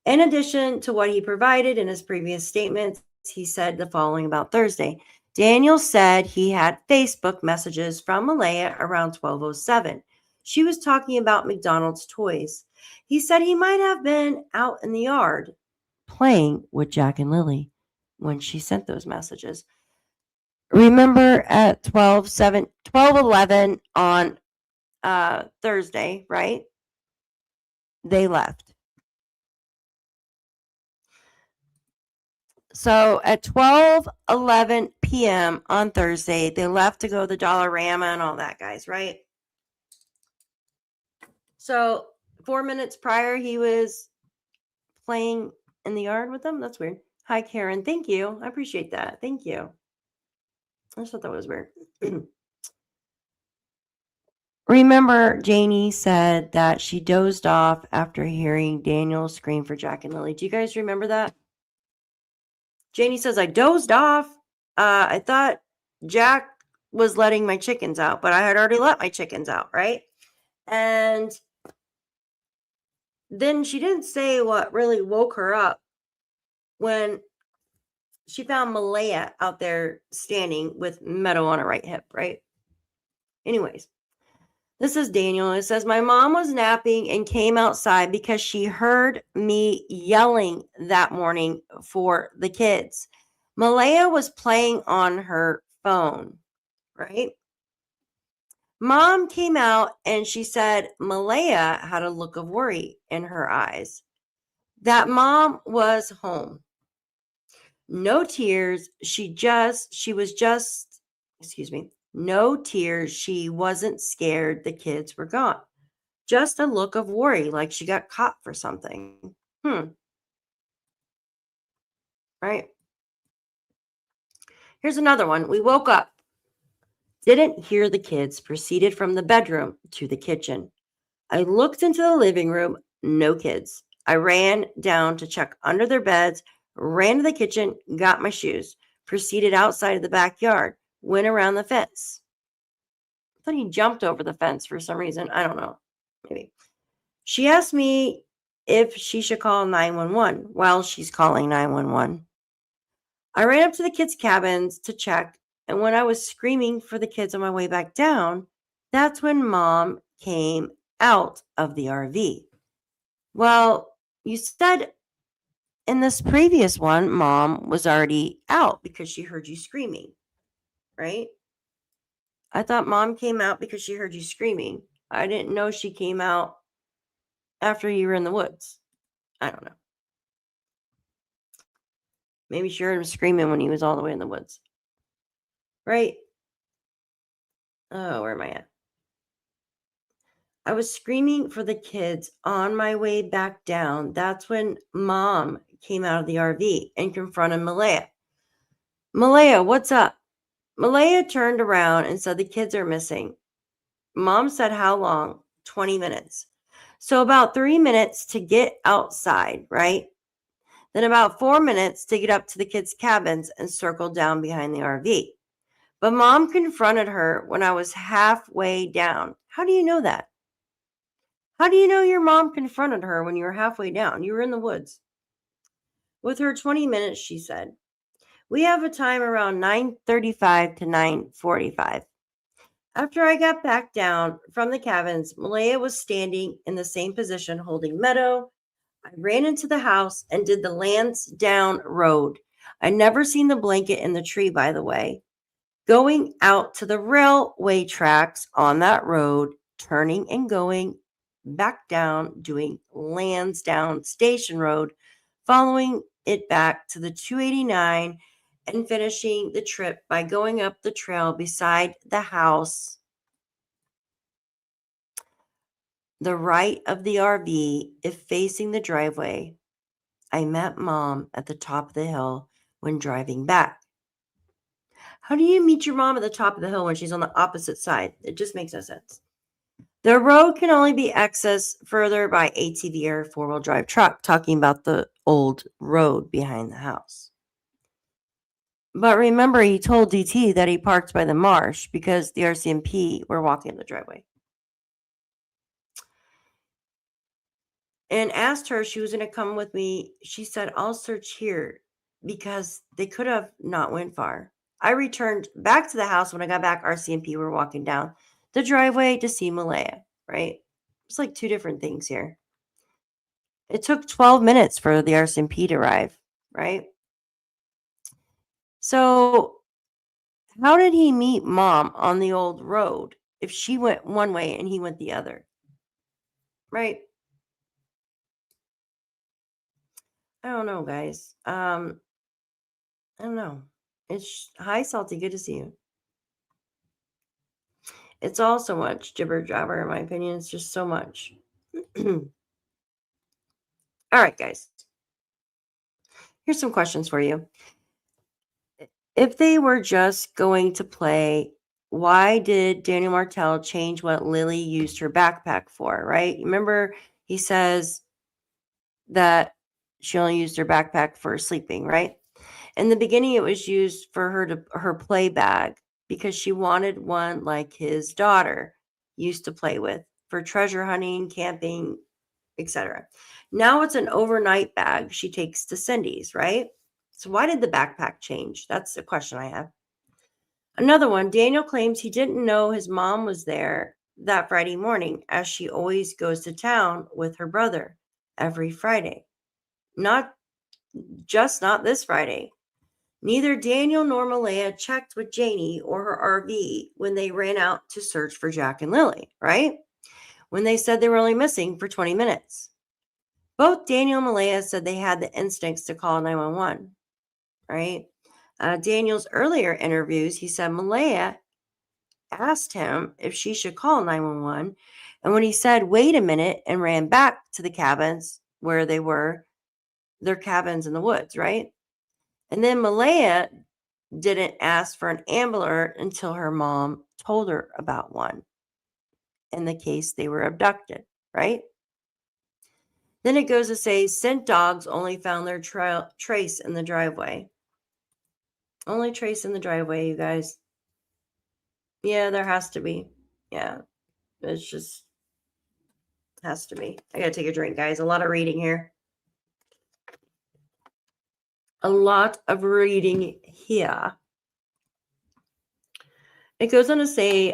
In addition to what he provided in his previous statements, he said the following about Thursday. Daniel said he had Facebook messages from Malaya around 12:07. She was talking about McDonald's toys. He said he might have been out in the yard playing with Jack and Lilly when she sent those messages. Remember at 12:11 on Thursday, right? They left. So at 12:11 p.m. on Thursday, they left to go to the Dollarama and all that, guys, right? So 4 minutes prior, he was playing in the yard with them. That's weird. Hi, Karen. Thank you. I appreciate that. Thank you. I just thought that was weird. Remember, Janie said that she dozed off after hearing Daniel scream for Jack and Lilly. Do you guys remember that? Janie says, I dozed off. I thought Jack was letting my chickens out, but I had already let my chickens out, right? And then she didn't say what really woke her up when she found Malaya out there standing with Meadow on her right hip, right? Anyways, this is Daniel. It says, my mom was napping and came outside because she heard me yelling that morning for the kids. Malaya was playing on her phone, right? Mom came out and she said Malaya had a look of worry in her eyes. That mom was home. No tears. No tears. She wasn't scared the kids were gone. Just a look of worry, like she got caught for something. Right. Here's another one. We woke up. Didn't hear the kids, proceeded from the bedroom to the kitchen. I looked into the living room, no kids. I ran down to check under their beds, ran to the kitchen, got my shoes, proceeded outside of the backyard, went around the fence. I thought he jumped over the fence for some reason. I don't know. Maybe. She asked me if she should call 911 while she's calling 911. I ran up to the kids' cabins to check, and when I was screaming for the kids on my way back down, that's when Mom came out of the RV. Well, you said in this previous one, Mom was already out because she heard you screaming, right? I thought Mom came out because she heard you screaming. I didn't know she came out after you were in the woods. I don't know. Maybe she heard him screaming when he was all the way in the woods. Right? Oh, where am I at? I was screaming for the kids on my way back down. That's when Mom came out of the RV and confronted Malaya. Malaya, what's up? Malaya turned around and said the kids are missing. Mom said how long? 20 minutes. So about 3 minutes to get outside, right? Then about 4 minutes to get up to the kids' cabins and circle down behind the RV. But Mom confronted her when I was halfway down. How do you know that? How do you know your mom confronted her when you were halfway down? You were in the woods. With her 20 minutes, she said, we have a time around 9:35 to 9:45. After I got back down from the cabins, Malaya was standing in the same position holding Meadow. I ran into the house and did the Landsdowne road. I'd never seen the blanket in the tree, by the way. Going out to the railway tracks on that road, turning and going back down, doing Landsdowne Station Road, following it back to the 289 and finishing the trip by going up the trail beside the house, the right of the RV, if facing the driveway. I met Mom at the top of the hill when driving back. How do you meet your mom at the top of the hill when she's on the opposite side? It just makes no sense. The road can only be accessed further by ATV or four-wheel drive truck, talking about the old road behind the house. But remember, he told DT that he parked by the marsh because the RCMP were walking the driveway. And asked her if she was going to come with me. She said, I'll search here because they could have not went far. I returned back to the house. When I got back, RCMP were walking down the driveway to see Malaya, right? It's like two different things here. It took 12 minutes for the RCMP to arrive, right? So how did he meet Mom on the old road if she went one way and he went the other? Right? I don't know, guys. I don't know. It's hi, Salty. Good to see you. It's all so much jibber jabber, in my opinion. It's just so much. All right, guys. Here's some questions for you. If they were just going to play, why did Daniel Martell change what Lilly used her backpack for, right? Remember, he says that she only used her backpack for sleeping, right? In the beginning, it was used for her play bag because she wanted one like his daughter used to play with for treasure hunting, camping, etc. Now it's an overnight bag she takes to Cindy's, right? So why did the backpack change? That's the question I have. Another one, Daniel claims he didn't know his mom was there that Friday morning, as she always goes to town with her brother every Friday. Not this Friday. Neither Daniel nor Malaya checked with Janie or her RV when they ran out to search for Jack and Lilly, right? When they said they were only missing for 20 minutes. Both Daniel and Malaya said they had the instincts to call 911, right? Daniel's earlier interviews, he said Malaya asked him if she should call 911. And when he said, wait a minute, and ran back to the cabins where they were, their cabins in the woods, right? And then Malaya didn't ask for an ambulance until her mom told her about one in the case they were abducted, right? Then it goes to say scent dogs only found their trace in the driveway. Only trace in the driveway, you guys. Yeah, there has to be. Yeah, it's just has to be. I gotta take a drink, guys. A lot of reading here. A lot of reading here. It goes on to say,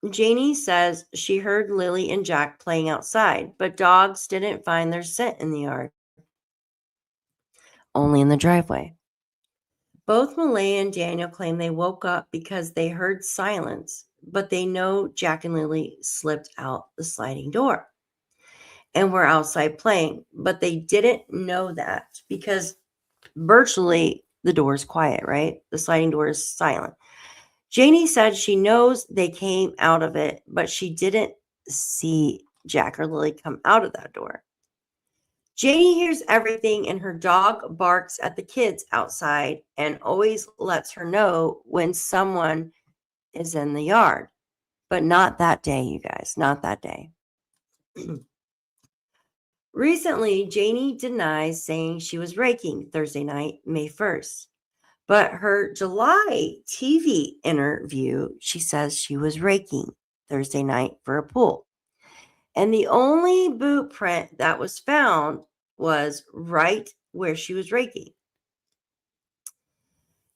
Janie says she heard Lilly and Jack playing outside, but dogs didn't find their scent in the yard. Only in the driveway. Both Malaya and Daniel claim they woke up because they heard silence, but they know Jack and Lilly slipped out the sliding door and were outside playing, but they didn't know that because virtually the door is quiet, right? The sliding door is silent. Janie said she knows they came out of it, but she didn't see Jack or Lilly come out of that door. Janie hears everything and her dog barks at the kids outside and always lets her know when someone is in the yard. But not that day, you guys, not that day. Recently, Janie denies saying she was raking Thursday night, May 1st. But her July TV interview, she says she was raking Thursday night for a pool. And the only boot print that was found was right where she was raking.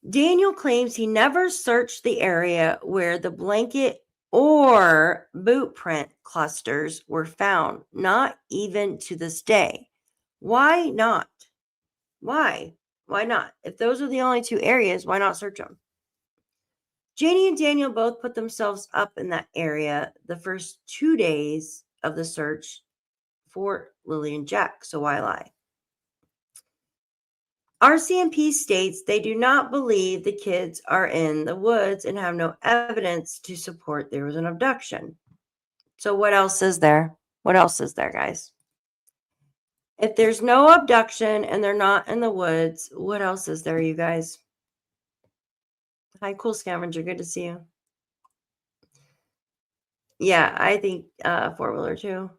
Daniel claims he never searched the area where the blanket or boot print clusters were found, not even to this day. Why not? Why? Why not? If those are the only two areas, why not search them? Janie and Daniel both put themselves up in that area the first 2 days of the search for Lilly and Jack, so why lie? RCMP states they do not believe the kids are in the woods and have no evidence to support there was an abduction. So what else is there? What else is there, guys? If there's no abduction and they're not in the woods, what else is there, you guys? Hi, Cool Scavenger. Good to see you. Yeah, I think four-wheeler too.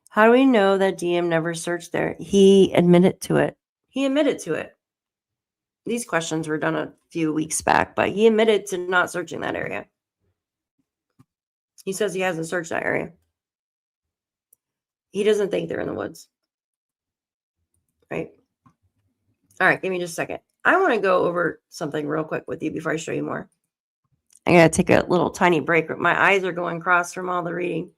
How do we know that DM never searched there? He admitted to it. He admitted to it. These questions were done a few weeks back, but he admitted to not searching that area. He says he hasn't searched that area. He doesn't think they're in the woods. Right? All right, give me just a second. I want to go over something real quick with you before I show you more. I got to take a little tiny break. My eyes are going cross from all the reading.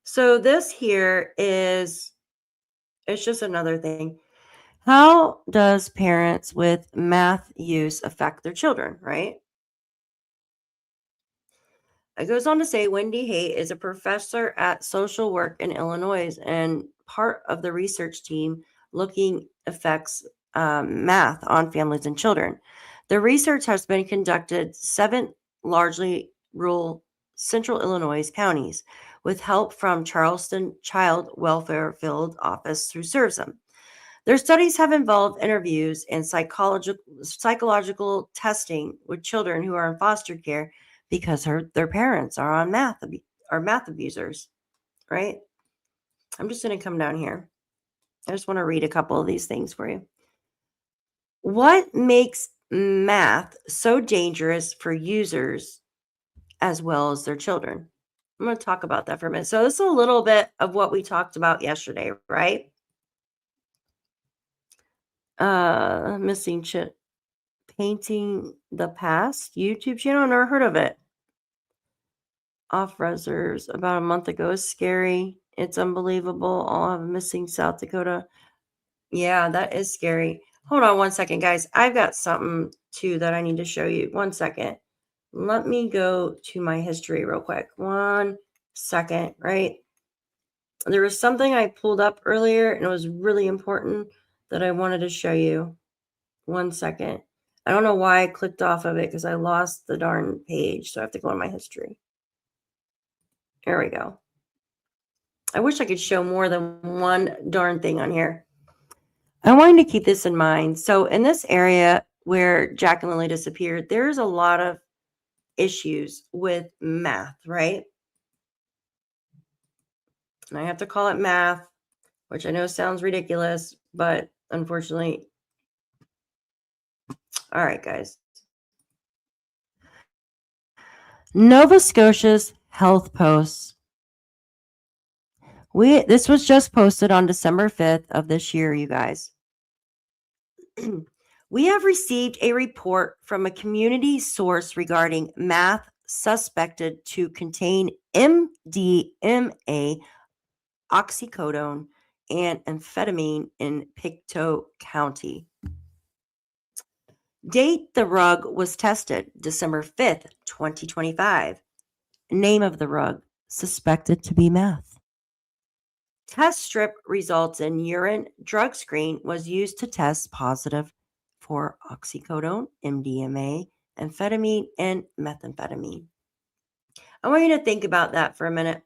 So this here is, it's just another thing. How does parents with math use affect their children, right? It goes on to say Wendy Haight is a professor at social work in Illinois and part of the research team looking effects math on families and children. The research has been conducted 7 largely rural central Illinois counties with help from Charleston Child Welfare Field Office through SERVSM. Their studies have involved interviews and psychological testing with children who are in foster care because their parents are on math abusers, right? I'm just going to come down here. I just want to read a couple of these things for you. What makes math so dangerous for users as well as their children? I'm going to talk about that for a minute. So, this is a little bit of what we talked about yesterday, right? Missing chip. Painting the Past YouTube channel. Never heard of it. Off Reserves about a month ago is scary. It's unbelievable. All of missing South Dakota. Yeah, that is scary. Hold on one second, guys. I've got something too that I need to show you. 1 second. Let me go to my history real quick. 1 second, right? There was something I pulled up earlier and it was really important that I wanted to show you. 1 second. I don't know why I clicked off of it because I lost the darn page. So I have to go in my history. There we go. I wish I could show more than one darn thing on here. I wanted to keep this in mind. So in this area where Jack and Lilly disappeared, there's a lot of issues with math, right? And I have to call it math, which I know sounds ridiculous, but unfortunately. All right, guys. Nova Scotia's health posts. This was just posted on December 5th of this year, you guys. We have received a report from a community source regarding math suspected to contain MDMA, oxycodone, and amphetamine in PICTOU County. Date the rug was tested December 5th, 2025. Name of the rug, suspected to be meth. Test strip results in urine drug screen was used to test positive for oxycodone, MDMA, amphetamine, and methamphetamine. I want you to think about that for a minute.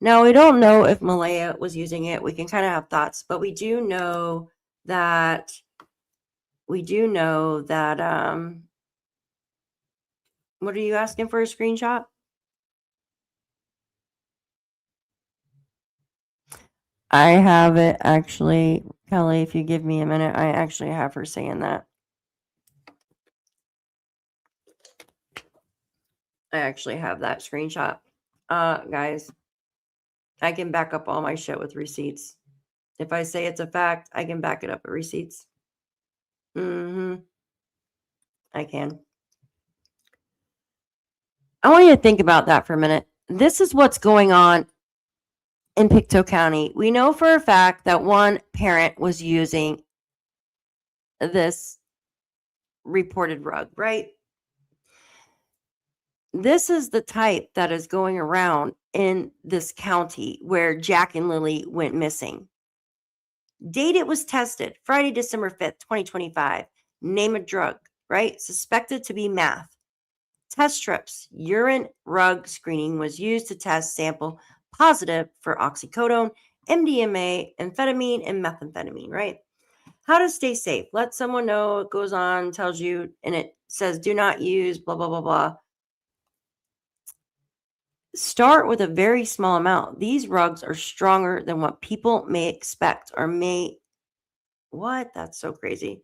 Now, we don't know if Malaya was using it. We can kind of have thoughts, but we do know that what are you asking for a screenshot? I have it actually, Kelly, if you give me a minute, I actually have her saying that. I actually have that screenshot. Guys, I can back up all my shit with receipts. If I say it's a fact, I can back it up with receipts. I can. I want you to think about that for a minute. This is what's going on in PICTOU County. We know for a fact that one parent was using this reported rug, right? This is the type that is going around in this county where Jack and Lilly went missing. Date it was tested Friday, December 5th, 2025. Name a drug, right? Suspected to be meth. Test strips, urine rug screening was used to test sample positive for oxycodone, MDMA, amphetamine, and methamphetamine, right? How to stay safe. Let someone know. It goes on, tells you, and it says do not use, blah, blah, blah, blah. Start with a very small amount. These rugs are stronger than what people may expect or may. What? That's so crazy.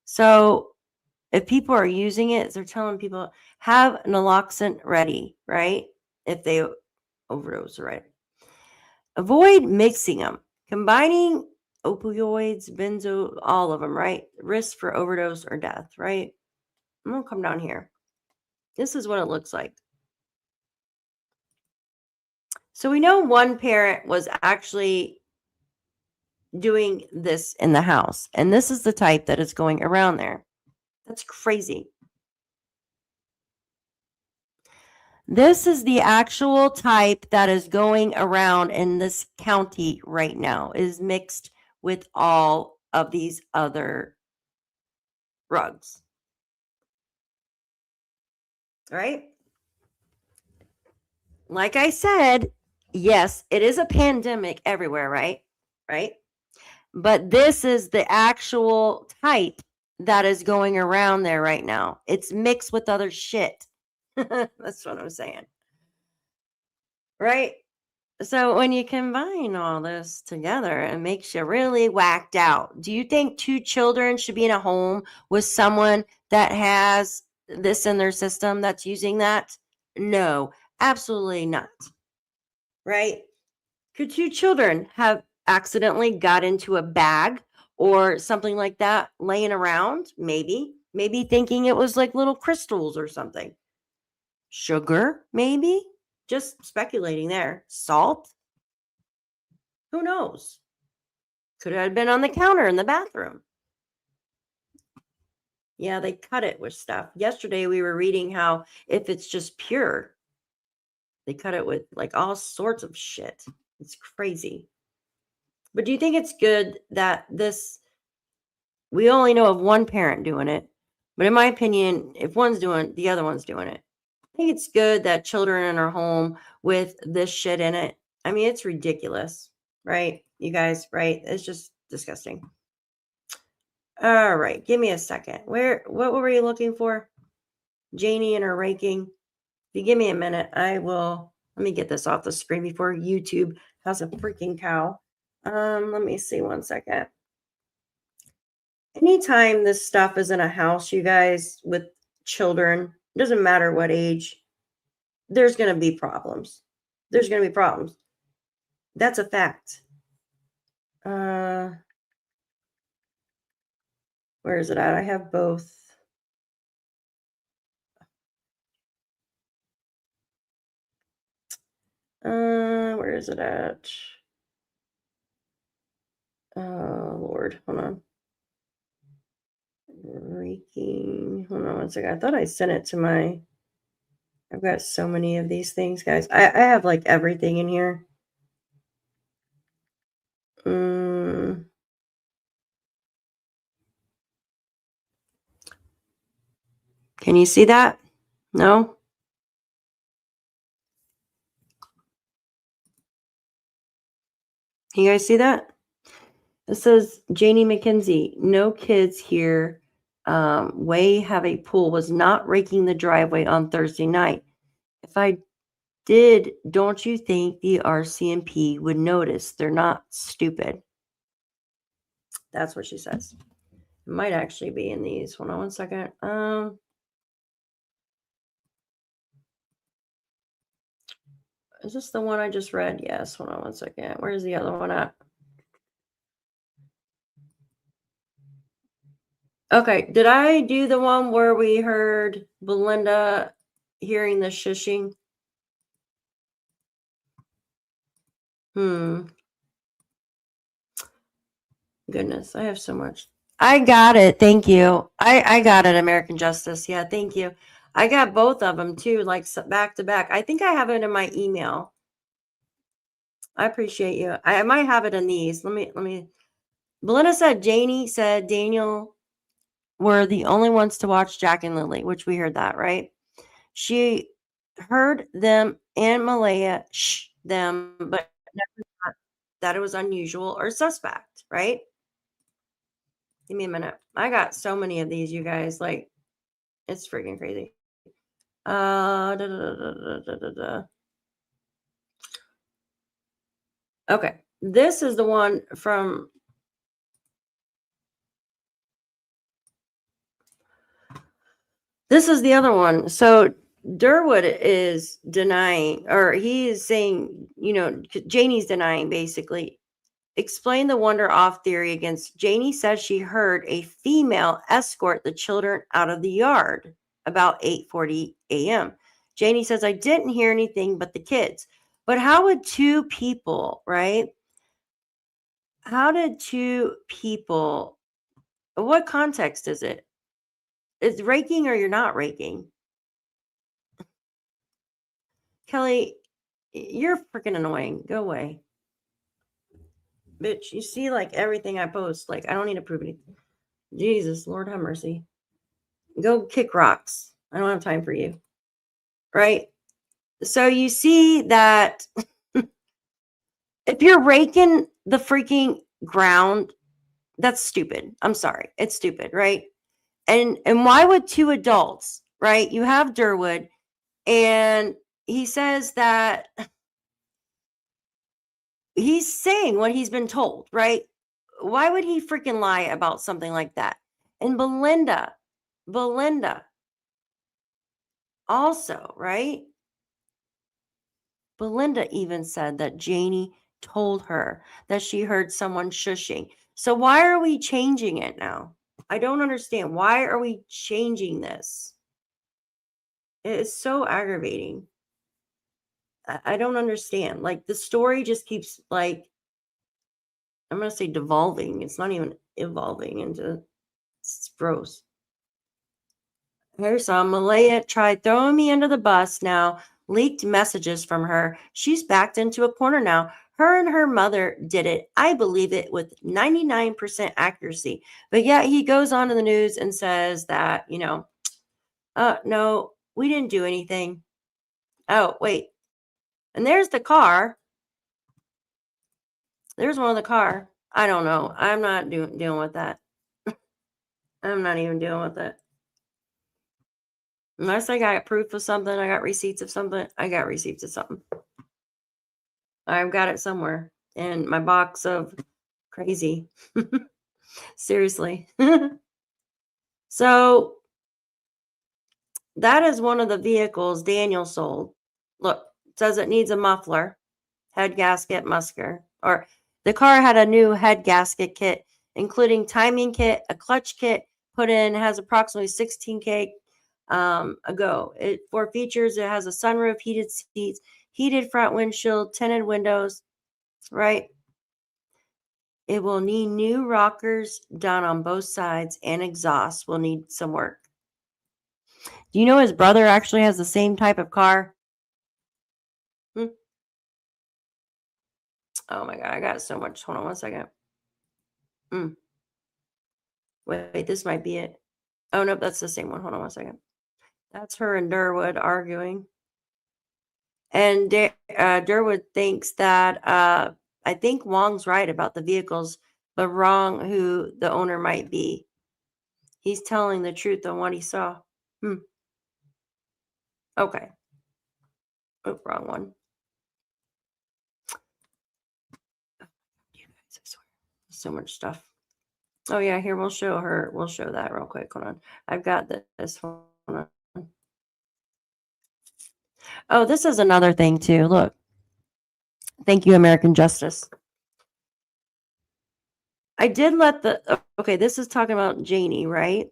So if people are using it, they're telling people have naloxone ready, right? If they overdose, right? Avoid mixing them. Combining opioids, benzo, all of them, right? Risk for overdose or death, right? I'm going to come down here. This is what it looks like. So we know one parent was actually doing this in the house, and this is the type that is going around there. That's crazy. This is the actual type that is going around in this county right now, is mixed with all of these other rugs. Right? Like I said, yes, it is a pandemic everywhere, right? Right? But this is the actual type that is going around there right now. It's mixed with other shit. That's what I'm saying. Right? So when you combine all this together, it makes you really whacked out. Do you think 2 children should be in a home with someone that has this in their system that's using that? No, absolutely not. Right? Could 2 children have accidentally got into a bag or something like that laying around? Maybe. Maybe thinking it was like little crystals or something. Sugar, maybe? Just speculating there. Salt? Who knows? Could have been on the counter in the bathroom. Yeah, they cut it with stuff. Yesterday we were reading how if it's just pure, they cut it with like all sorts of shit. It's crazy. But do you think it's good that we only know of one parent doing it? But in my opinion, if one's doing, the other one's doing it. I think it's good that children in our home with this shit in it. I mean, it's ridiculous, right? You guys, right? It's just disgusting. All right, give me a second. What were you looking for? Janie and her raking. If you give me a minute, let me get this off the screen before YouTube has a freaking cow. Let me see 1 second. Anytime this stuff is in a house, you guys, with children, doesn't matter what age, there's going to be problems. There's going to be problems. That's a fact. Where is it at? I have both. Where is it at? Oh, Lord. Hold on. Raking. Hold on 1 second. I thought I sent it to I've got so many of these things, guys. I have like everything in here. Can you see that? No? Can you guys see that? It says Janie McKenzie, no kids here. Way have a pool, was not raking the driveway on Thursday night. If I did, don't you think the RCMP would notice? They're not stupid. That's what she says. It might actually be in these. Hold on 1 second. Is this the one I just read? Yes. Hold on 1 second. Where's the other one at? Okay. Did I do the one where we heard Belinda hearing the shushing? Goodness, I have so much. I got it. Thank you. I got it. American Justice. Yeah, thank you. I got both of them too, like back to back. I think I have it in my email. I appreciate you. I might have it in these. Let me. Belinda said Janie said Daniel were the only ones to watch Jack and Lilly, which we heard that, right? She heard them and Malaya them, but never thought that it was unusual or suspect, right? Give me a minute. I got so many of these, you guys. Like, it's freaking crazy. Okay. This is the one from. This is the other one. So Durwood is denying, or he is saying, Janie's denying basically. Explain the wander off theory against Janie says she heard a female escort the children out of the yard about 8:40 a.m. Janie says, I didn't hear anything but the kids. But how would 2 people, right? How did 2 people, what context is it? Is raking or you're not raking? Kelly, you're freaking annoying. Go away. Bitch, you see like everything I post. Like, I don't need to prove anything. Jesus, Lord have mercy. Go kick rocks. I don't have time for you. Right? So you see that if you're raking the freaking ground, that's stupid. I'm sorry. It's stupid, right? And why would 2 adults, right? You have Durwood, and he says that he's saying what he's been told, right? Why would he freaking lie about something like that? And Belinda also, right? Belinda even said that Janie told her that she heard someone shushing. So why are we changing it now? I don't understand. Why are we changing this? It is so aggravating. I don't understand. Like the story just keeps like I'm gonna say devolving. It's not even evolving into it's gross. Here's some. Malaya tried throwing me under the bus now. Leaked messages from her. She's backed into a corner now. Her and her mother did it. I believe it with 99% accuracy. But yet he goes on to the news and says that, no, we didn't do anything. Oh, wait. And there's the car. There's one of the car. I don't know. I'm not dealing with that. I'm not even dealing with it. Unless I got proof of something, I got receipts of something. I got receipts of something. I've got it somewhere in my box of crazy. Seriously. So that is one of the vehicles Daniel sold. Look, it says it needs a muffler, head gasket, musker. Or the car had a new head gasket kit, including timing kit, a clutch kit put in, has approximately 16K ago. For features, it has a sunroof, heated seats, heated front windshield, tinted windows, right? It will need new rockers done on both sides, and exhaust will need some work. Do you know his brother actually has the same type of car? Oh my God, I got so much. Hold on one second. Wait, this might be it. Oh, nope, that's the same one. Hold on one second. That's her and Durwood arguing. And Durwood thinks that I think Wong's right about the vehicles, but wrong who the owner might be. He's telling the truth on what he saw. Okay. Oh, wrong one. You guys, I swear. So much stuff. Oh yeah, here we'll show her. We'll show that real quick. Hold on. I've got this one. Oh, this is another thing too. Look. Thank you, American Justice. I did let okay, this is talking about Janie, right?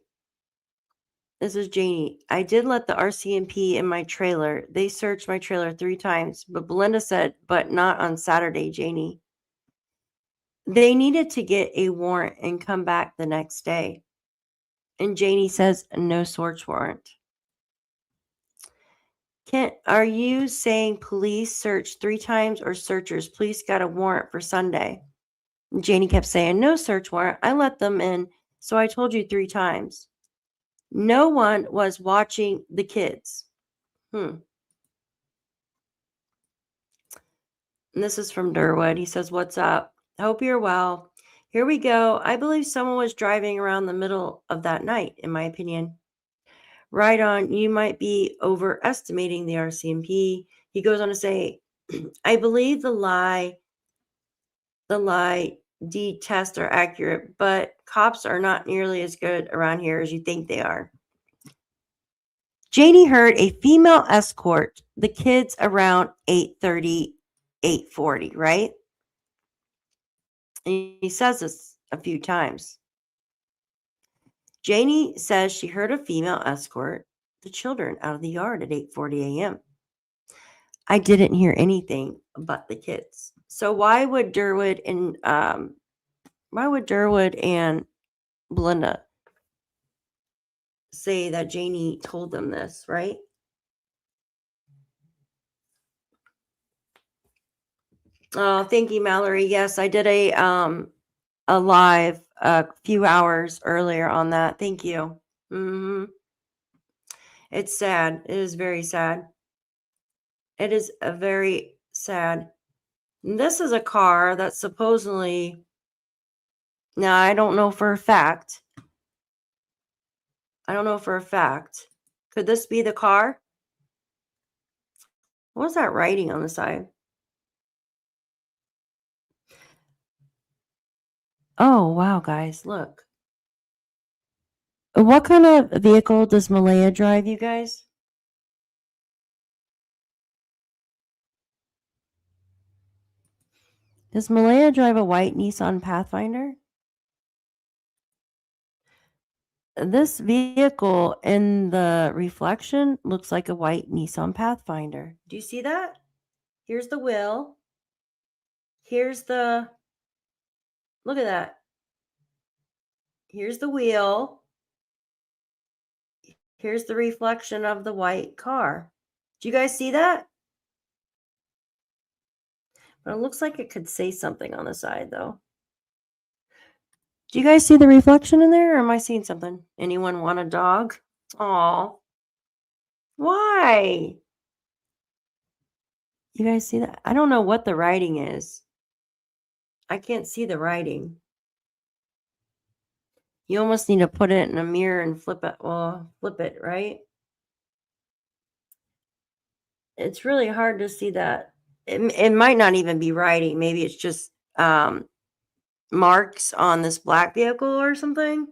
This is Janie. I did let the RCMP in my trailer. They searched my trailer 3 times, but Belinda said, but not on Saturday, Janie. They needed to get a warrant and come back the next day. And Janie says, no search warrant. Are you saying police searched 3 times or searchers? Police got a warrant for Sunday. And Janie kept saying, no search warrant. I let them in. So I told you 3 times. No one was watching the kids. And this is from Durwood. He says, what's up? Hope you're well. Here we go. I believe someone was driving around the middle of that night, in my opinion. Right on. You might be overestimating the RCMP. He goes on to say, I believe the lie D tests are accurate, but cops are not nearly as good around here as you think they are. Janie heard a female escort the kids around 8:30, 8:40, right? And he says this a few times. Janie says she heard a female escort the children out of the yard at 8:40 a.m. I didn't hear anything but the kids. So why would Durwood and Belinda say that Janie told them this, right? Oh, thank you, Mallory. Yes, I did a live a few hours earlier on that. Thank you. It's sad. It is very sad. It is a very sad. This is a car that supposedly, now I don't know for a fact. Could this be the car? What's that writing on the side? Oh, wow, guys, look. What kind of vehicle does Malaya drive, you guys? Does Malaya drive a white Nissan Pathfinder? This vehicle in the reflection looks like a white Nissan Pathfinder. Do you see that? Here's the wheel. Here's the, look at that. Here's the wheel. Here's the reflection of the white car. Do you guys see that? But it looks like it could say something on the side, though. Do you guys see the reflection in there, or am I seeing something? Anyone want a dog? Aw. Why? You guys see that? I don't know what the writing is. I can't see the writing. You almost need to put it in a mirror and flip it. Well, flip it, right? It's really hard to see that. It might not even be writing. Maybe it's just marks on this black vehicle or something.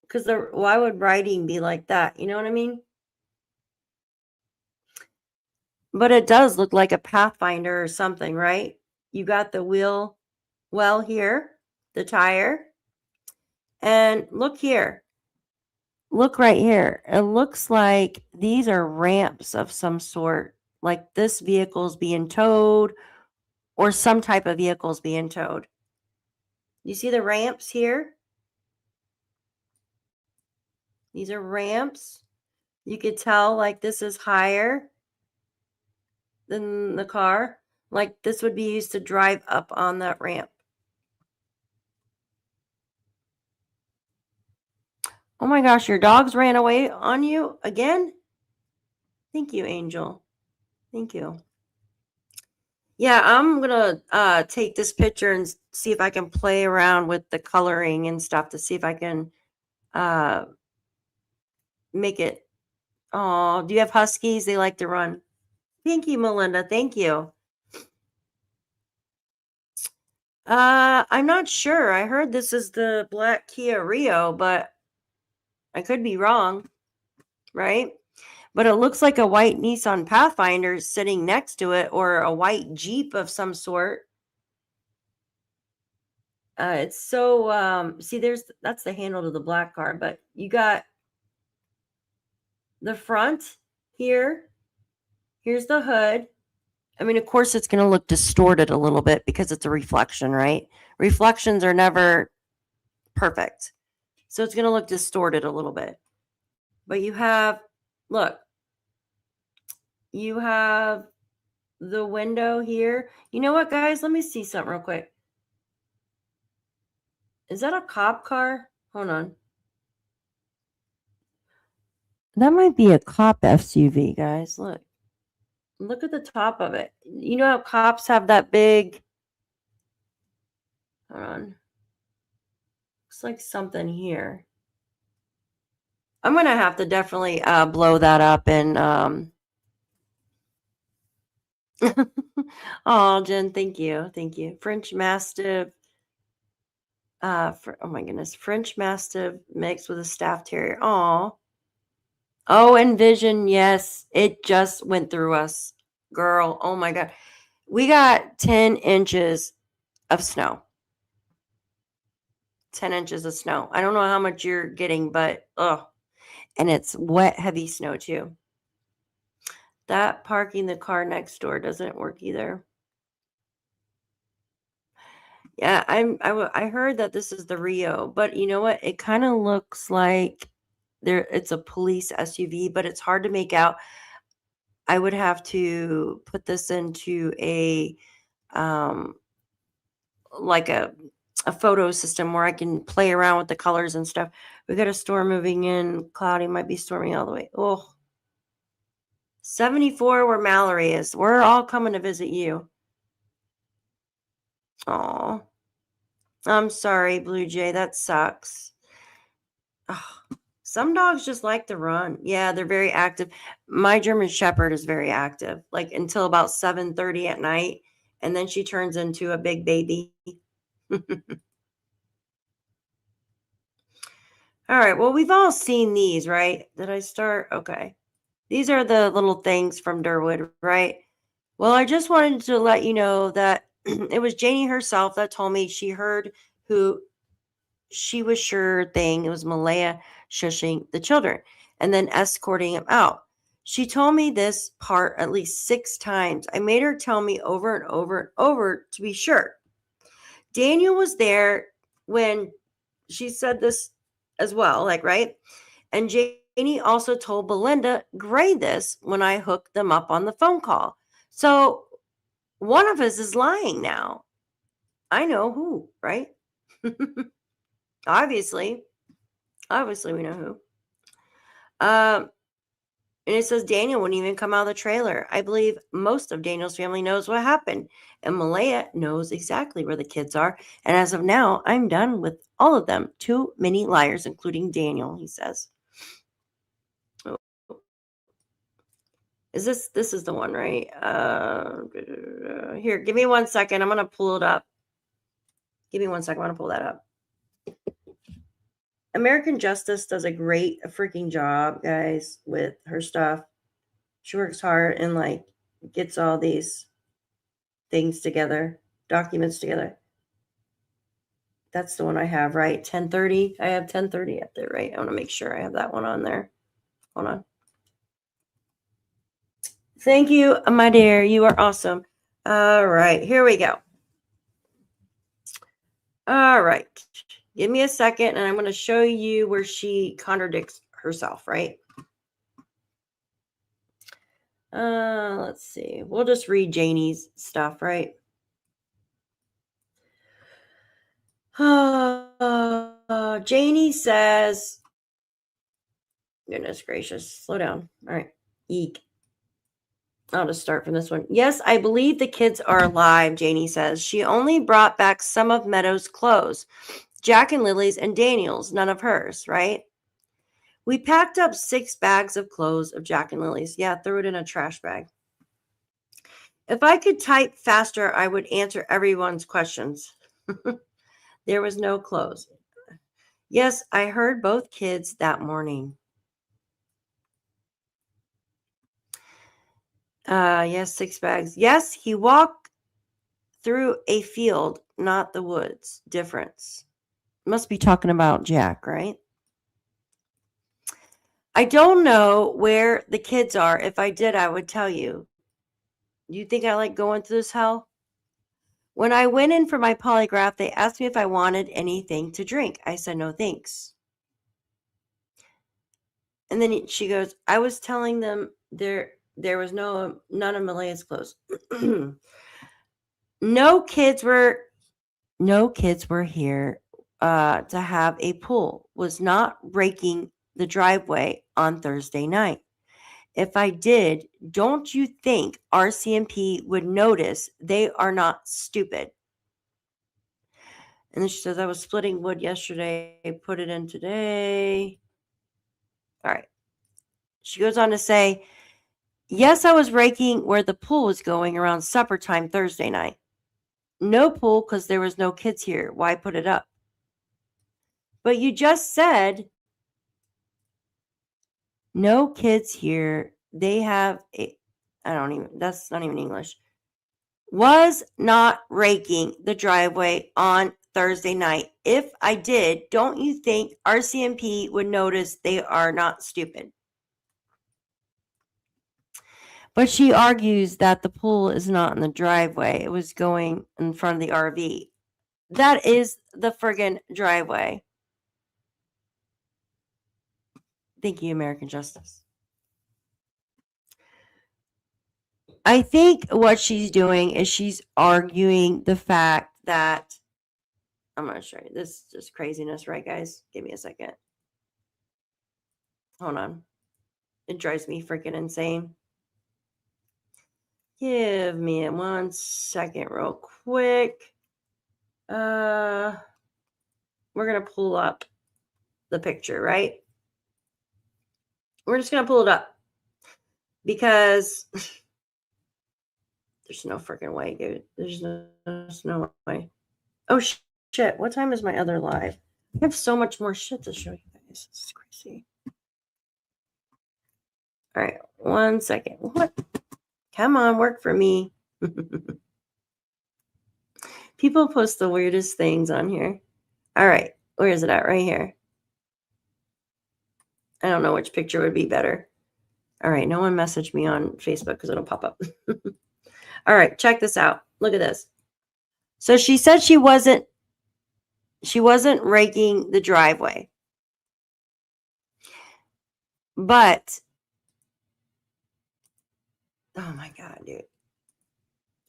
Because why would writing be like that? You know what I mean? But it does look like a Pathfinder or something, right? You got the wheel well here, the tire. And look here. Look right here. It looks like these are ramps of some sort. Like this vehicle's being towed or some type of vehicle's being towed. You see the ramps here? These are ramps. You could tell like this is higher than the car. Like this would be used to drive up on that ramp. Oh my gosh, your dogs ran away on you again? Thank you, Angel. Thank you. Yeah, I'm gonna take this picture and see if I can play around with the coloring and stuff to see if I can make it. Oh, do you have huskies? They like to run. Thank you, Melinda. Thank you. I'm not sure. I heard this is the black Kia Rio, but I could be wrong, right? But it looks like a white Nissan Pathfinder sitting next to it, or a white Jeep of some sort. It's so see, that's the handle to the black car, but you got the front here. Here's the hood. I mean, of course, it's going to look distorted a little bit because it's a reflection, right? Reflections are never perfect. So it's going to look distorted a little bit. But you have, look, you have the window here. You know what, guys? Let me see something real quick. Is that a cop car? Hold on. That might be a cop SUV, guys. Look. Look at the top of it. You know how cops have that big. Hold on. Looks like something here. I'm gonna have to definitely blow that up and oh, Jen, thank you. Thank you. French Mastiff. Oh my goodness. French Mastiff mixed with a Staff Terrier. Oh. Oh, Envision. Yes. It just went through us. Girl. Oh my God. We got 10 inches of snow. 10 inches of snow. I don't know how much you're getting, but and it's wet, heavy snow too. That parking the car next door doesn't work either. Yeah, I heard that this is the Rio, but you know what? It kind of looks like it's a police SUV, but it's hard to make out. I would have to put this into a like a photo system where I can play around with the colors and stuff. We got a storm moving in. Cloudy, might be storming all the way. Oh, 74 where Mallory is. We're all coming to visit you. Oh, I'm sorry, Blue Jay. That sucks. Oh, some dogs just like to run. Yeah, they're very active. My German Shepherd is very active, like until about 7:30 at night, and then she turns into a big baby. All right. Well, we've all seen these, right? Did I start? Okay. These are the little things from Durwood, right? Well, I just wanted to let you know that it was Janie herself that told me she heard who she was sure thing. It was Malaya shushing the children and then escorting him out. She told me this part at least 6 times. I made her tell me over and over and over to be sure. Daniel was there when she said this as well, like, right? And Janie also told Belinda Gray this when I hooked them up on the phone call. So one of us is lying now. I know who, right? Obviously we know who. And it says Daniel wouldn't even come out of the trailer. I believe most of Daniel's family knows what happened. And Malaya knows exactly where the kids are. And as of now, I'm done with all of them. Too many liars, including Daniel, he says. Oh. Is this is the one, right? Here, give me 1 second. I'm going to pull it up. Give me 1 second. I want to pull that up. American Justice does a great freaking job, guys, with her stuff. She works hard and like gets all these things together, documents together. That's the one I have, right? 1030. I have 1030 up there, right? I want to make sure I have that one on there. Hold on. Thank you, my dear. You are awesome. All right, here we go. All right. Give me a second, and I'm going to show you where she contradicts herself, right? Let's see. We'll just read Janie's stuff, right? Janie says, goodness gracious, slow down. All right. Eek. I'll just start from this one. Yes, I believe the kids are alive, Janie says. She only brought back some of Meadow's clothes. Jack and Lily's and Daniel's, none of hers, right? We packed up 6 bags of clothes of Jack and Lily's. Yeah, threw it in a trash bag. If I could type faster, I would answer everyone's questions. There was no clothes. Yes, I heard both kids that morning. Yes, 6 bags. Yes, he walked through a field, not the woods. Difference. Must be talking about Jack, right? I don't know where the kids are. If I did, I would tell you. You think I like going through this hell? When I went in for my polygraph, they asked me if I wanted anything to drink. I said, no, thanks. And then she goes, I was telling them there was none of Malaya's clothes. No kids were here to have a pool. Was not raking the driveway on Thursday night. If I did, don't you think RCMP would notice? They are not stupid. And then she says, I was splitting wood yesterday, put it in today. All right. She goes on to say, yes, I was raking where the pool was going around supper time Thursday night. No pool because there was no kids here. Why put it up? But you just said no kids here. They have that's not even English. Was not raking the driveway on Thursday night. If I did, don't you think RCMP would notice? They are not stupid. But she argues that the pool is not in the driveway. It was going in front of the RV. That is the friggin' driveway. Thank you, American Justice. I think what she's doing is she's arguing the fact that I'm going to show you. This is just craziness, right, guys? Give me a second. Hold on. It drives me freaking insane. Give me 1 second real quick. We're going to pull up the picture, right? We're just going to pull it up because there's no freaking way, dude. There's no way. Oh, shit. What time is my other live? I have so much more shit to show you guys. This is crazy. All right, 1 second. What? Come on, work for me. People post the weirdest things on here. All right, where is it at? Right here. I don't know which picture would be better. All right, no one messaged me on Facebook because it'll pop up. All right, check this out. Look at this. So she said she wasn't raking the driveway. But oh my God, dude.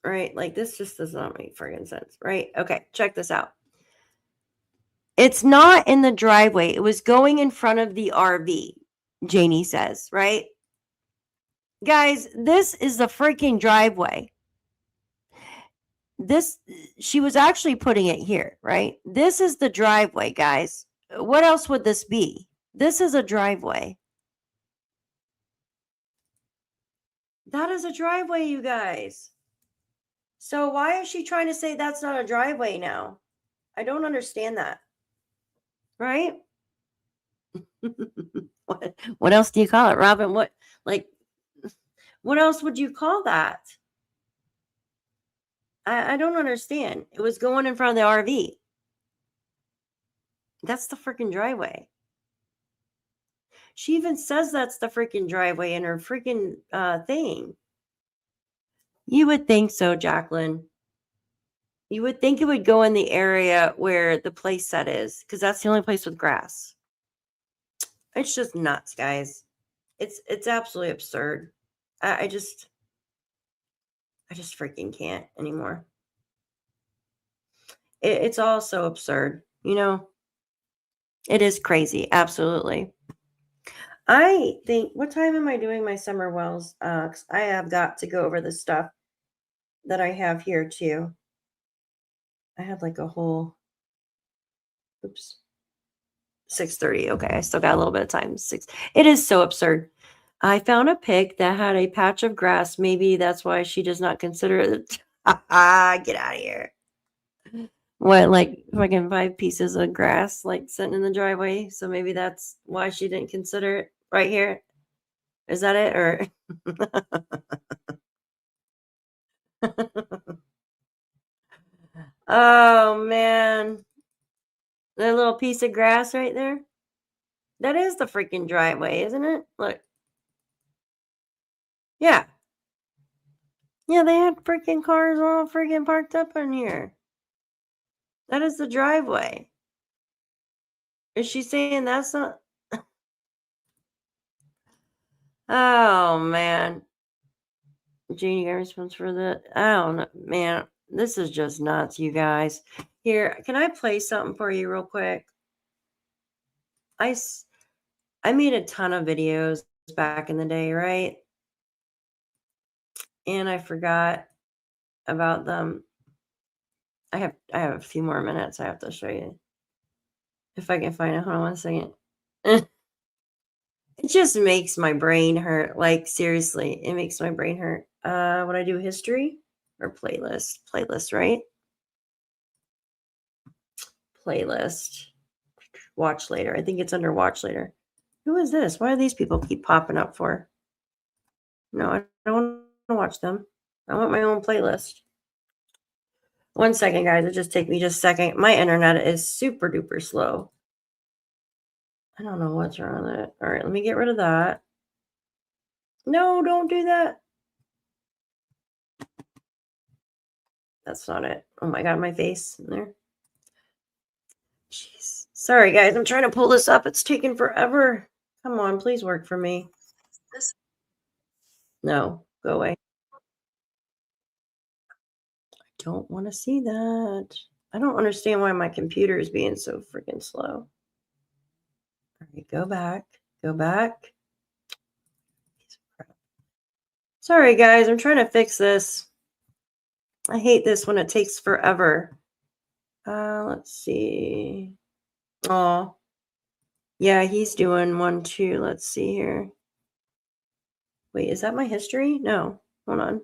Right? Like this just does not make friggin' sense, right? Okay, check this out. It's not in the driveway. It was going in front of the RV, Janie says, right? Guys, this is the freaking driveway. She was actually putting it here, right? This is the driveway, guys. What else would this be? This is a driveway. That is a driveway, you guys. So why is she trying to say that's not a driveway now? I don't understand that. Right? What else do you call it, Robin? What else would you call that? I don't understand. It was going in front of the RV. That's the freaking driveway. She even says that's the freaking driveway in her freaking thing. You would think so, Jacqueline. You would think it would go in the area where the place set is, because that's the only place with grass. It's just nuts, guys. It's absolutely absurd. I just freaking can't anymore. It's all so absurd, you know. It is crazy, absolutely. I think, what time am I doing my summer wells? 'Cause I have got to go over the stuff that I have here too. I had like a whole, oops, 6:30. Okay, I still got a little bit of time. It is so absurd. I found a pig that had a patch of grass. Maybe that's why she does not consider it. Get out of here. What, like fucking 5 pieces of grass like sitting in the driveway? So maybe that's why she didn't consider it right here. Is that it? Or oh man. That little piece of grass right there. That is the freaking driveway, isn't it? Look. Yeah. Yeah, they had freaking cars all freaking parked up in here. That is the driveway. Is she saying that's not? Oh man. Jeannie got response for that. I don't know, man. This is just nuts, you guys. Here, can I play something for you real quick? I made a ton of videos back in the day, right? And I forgot about them. I have a few more minutes I have to show you. If I can find it. Hold on 1 second. It just makes my brain hurt. Like seriously, it makes my brain hurt. Would I do history or playlist? Playlist, right? Playlist. Watch later. I think it's under watch later. Who is this? Why do these people keep popping up for? No, I don't want to watch them. I want my own playlist. 1 second, guys. It just take me just a second. My internet is super duper slow. I don't know what's wrong with it. All right, let me get rid of that. No, don't do that. That's not it. Oh my God, my face in there. Jeez. Sorry, guys. I'm trying to pull this up. It's taking forever. Come on, please work for me. No, go away. I don't want to see that. I don't understand why my computer is being so freaking slow. All right, go back. Go back. Sorry, guys. I'm trying to fix this. I hate this when it takes forever. Let's see. Oh, yeah, he's doing one too. Let's see here. Wait, is that my history? No, hold on.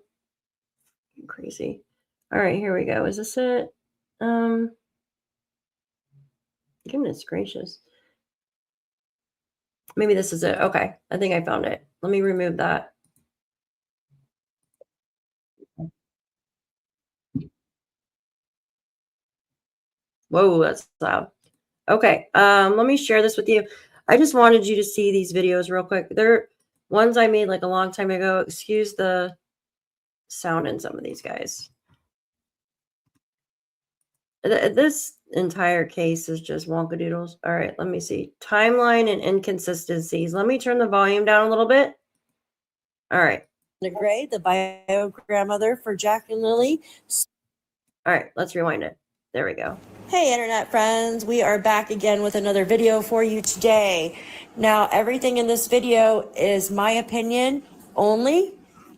I'm crazy. All right, here we go. Is this it? Goodness gracious. Maybe this is it. Okay. I think I found it. Let me remove that. Whoa, that's loud. Okay. Let me share this with you. I just wanted you to see these videos real quick. They're ones I made like a long time ago. Excuse the sound in some of these guys. This entire case is just wonkadoodles. All right, let me see. Timeline and inconsistencies. Let me turn the volume down a little bit. All right. Gray, the bio grandmother for Jack and Lilly. All right, let's rewind it. There we go. Hey, internet friends. We are back again with another video for you today. Now, everything in this video is my opinion only.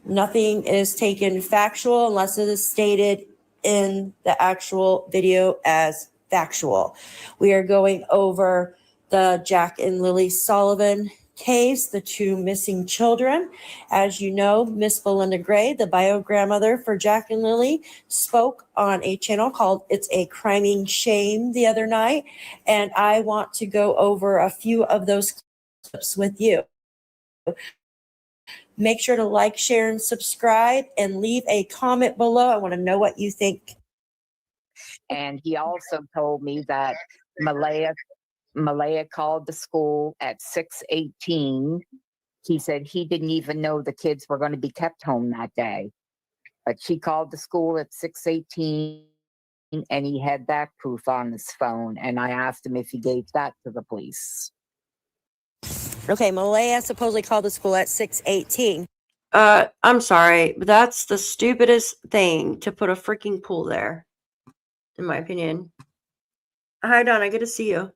Nothing is taken factual unless it is stated in the actual video as factual. We are going over the Jack and Lilly Sullivan case, the two missing children. As you know, Miss Belinda Gray, the bio grandmother for Jack and Lilly, spoke on a channel called It's a Criming Shame the other night. And I want to go over a few of those clips with you. Make sure to like, share, and subscribe, and leave a comment below. I want to know what you think. And he also told me that Malaya called the school at 6:18. He said he didn't even know the kids were going to be kept home that day. But she called the school at 6:18 and he had that proof on his phone. And I asked him if he gave that to the police. Okay, Malaya supposedly called the school at 6:18. I'm sorry, but that's the stupidest thing to put a freaking pool there, in my opinion. Hi, Donna, good to see you.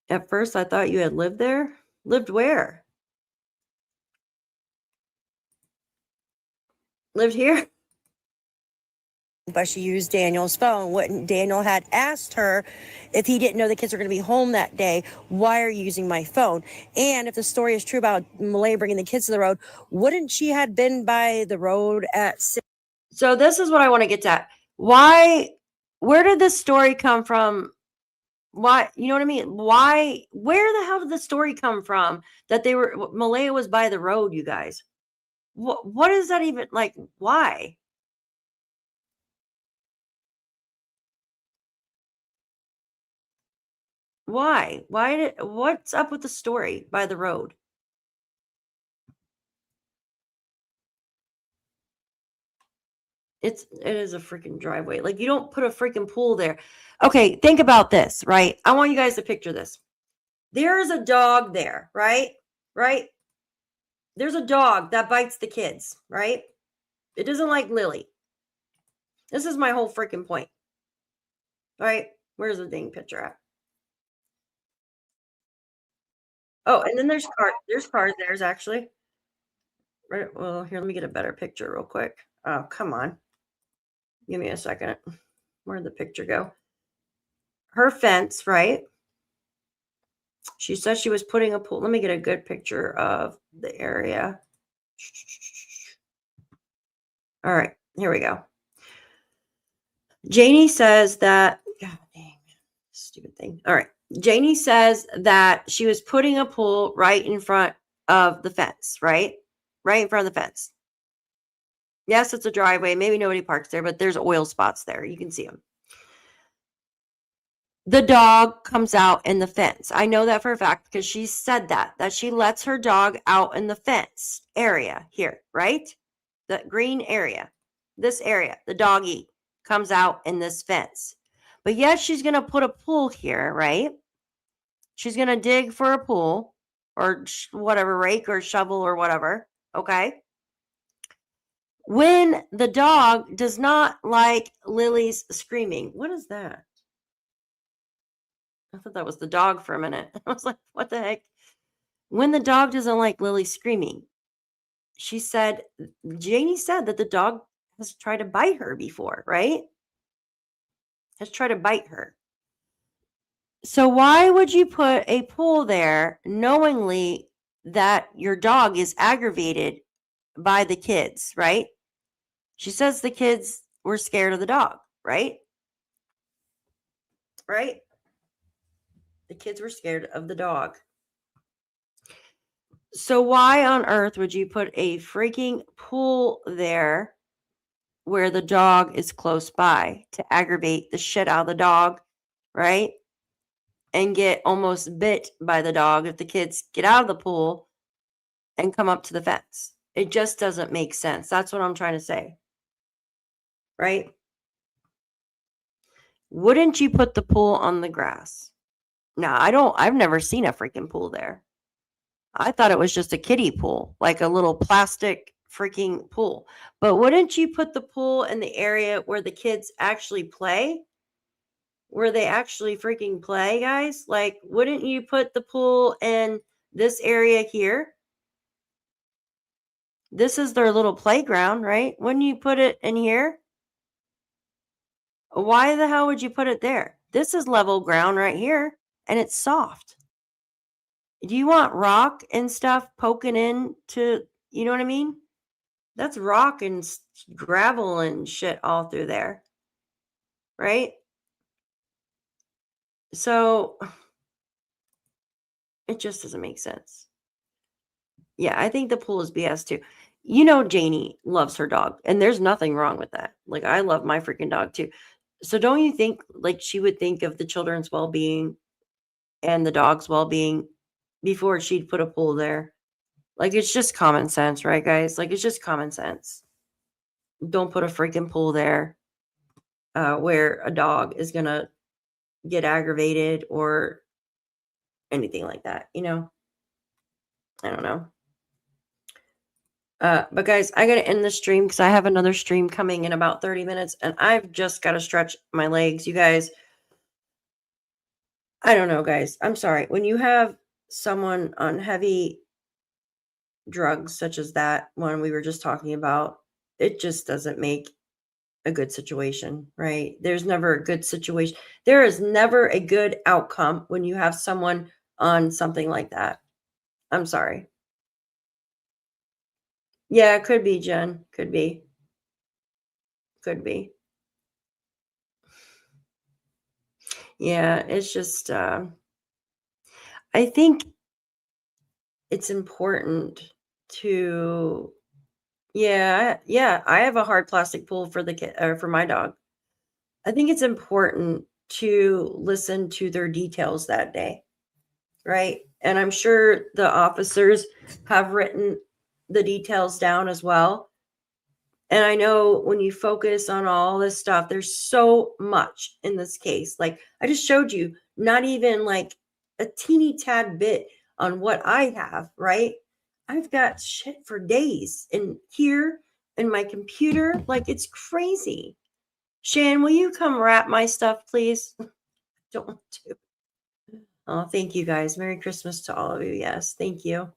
At first, I thought you had lived there. Lived where? Lived here? But she used Daniel's phone. What Daniel had asked her if he didn't know the kids were going to be home that day, why are you using my phone? And if the story is true about Malay bringing the kids to the road, wouldn't she had been by the road at 6? So this is what I want to get at. Why, where did this story come from? Why, you know what I mean? Why, where the hell did the story come from that they were, Malaya was by the road, you guys? What is that even, like, why? Why? What's up with the story by the road? It is a freaking driveway. Like, you don't put a freaking pool there. Okay, think about this, right? I want you guys to picture this. There is a dog there, right? Right? There's a dog that bites the kids, right? It doesn't like Lily. This is my whole freaking point. All right, where's the dang picture at? Oh, and then there's cars. There's actually. Right. Well, here, let me get a better picture real quick. Oh, come on. Give me a second. Where'd the picture go? Her fence, right? She said she was putting a pool. Let me get a good picture of the area. All right, here we go. Janie says that, God dang, stupid thing. All right. Janie says that she was putting a pool right in front of the fence, right? Right in front of the fence. Yes, it's a driveway. Maybe nobody parks there, but there's oil spots there. You can see them. The dog comes out in the fence. I know that for a fact because she said that she lets her dog out in the fence area here, right? The green area, this area, the doggy comes out in this fence. But yes, she's going to put a pool here, right? She's going to dig for a pool or whatever, rake or shovel or whatever, okay? When the dog does not like Lily's screaming. What is that? I thought that was the dog for a minute. I was like, what the heck? When the dog doesn't like Lily screaming, Janie said that the dog has tried to bite her before, right? Has tried to bite her. So why would you put a pool there knowingly that your dog is aggravated by the kids, right? She says the kids were scared of the dog, right? right? The kids were scared of the dog. So why on earth would you put a freaking pool there where the dog is close by to aggravate the shit out of the dog, right? And get almost bit by the dog if the kids get out of the pool and come up to the fence. It just doesn't make sense. That's what I'm trying to say. Right? Wouldn't you put the pool on the grass? Now, I've never seen a freaking pool there. I thought it was just a kiddie pool, like a little plastic freaking pool. But wouldn't you put the pool in the area where the kids actually play? Where they actually freaking play, guys? Like, wouldn't you put the pool in this area here? This is their little playground, right? Wouldn't you put it in here? Why the hell would you put it there? This is level ground right here, and it's soft. Do you want rock and stuff poking into, you know what I mean? That's rock and gravel and shit all through there, right? So it just doesn't make sense. Yeah, I think the pool is BS too. You know, Janie loves her dog, and there's nothing wrong with that. Like, I love my freaking dog too. So don't you think like she would think of the children's well-being and the dog's well-being before she'd put a pool there? Like, it's just common sense, right, guys? Like, it's just common sense. Don't put a freaking pool there where a dog is going to get aggravated or anything like that, you know? I don't know. But guys, I got to end the stream because I have another stream coming in about 30 minutes and I've just got to stretch my legs. You guys, I don't know, guys. I'm sorry. When you have someone on heavy drugs such as that one we were just talking about, it just doesn't make a good situation, right? There's never a good situation. There is never a good outcome when you have someone on something like that. I'm sorry. Yeah, it could be, Jen. Could be. Could be. Yeah, it's just, I think it's important to, yeah, I have a hard plastic pool for the kid or for my dog. I think it's important to listen to their details that day, right? And I'm sure the officers have written the details down as well. And I know when you focus on all this stuff, there's so much in this case. Like, I just showed you not even like a teeny tad bit on what I have, right? I've got shit for days in here in my computer. Like, it's crazy. Shan, will you come wrap my stuff, please? Don't want to. Oh, thank you guys. Merry Christmas to all of you. Yes, thank you.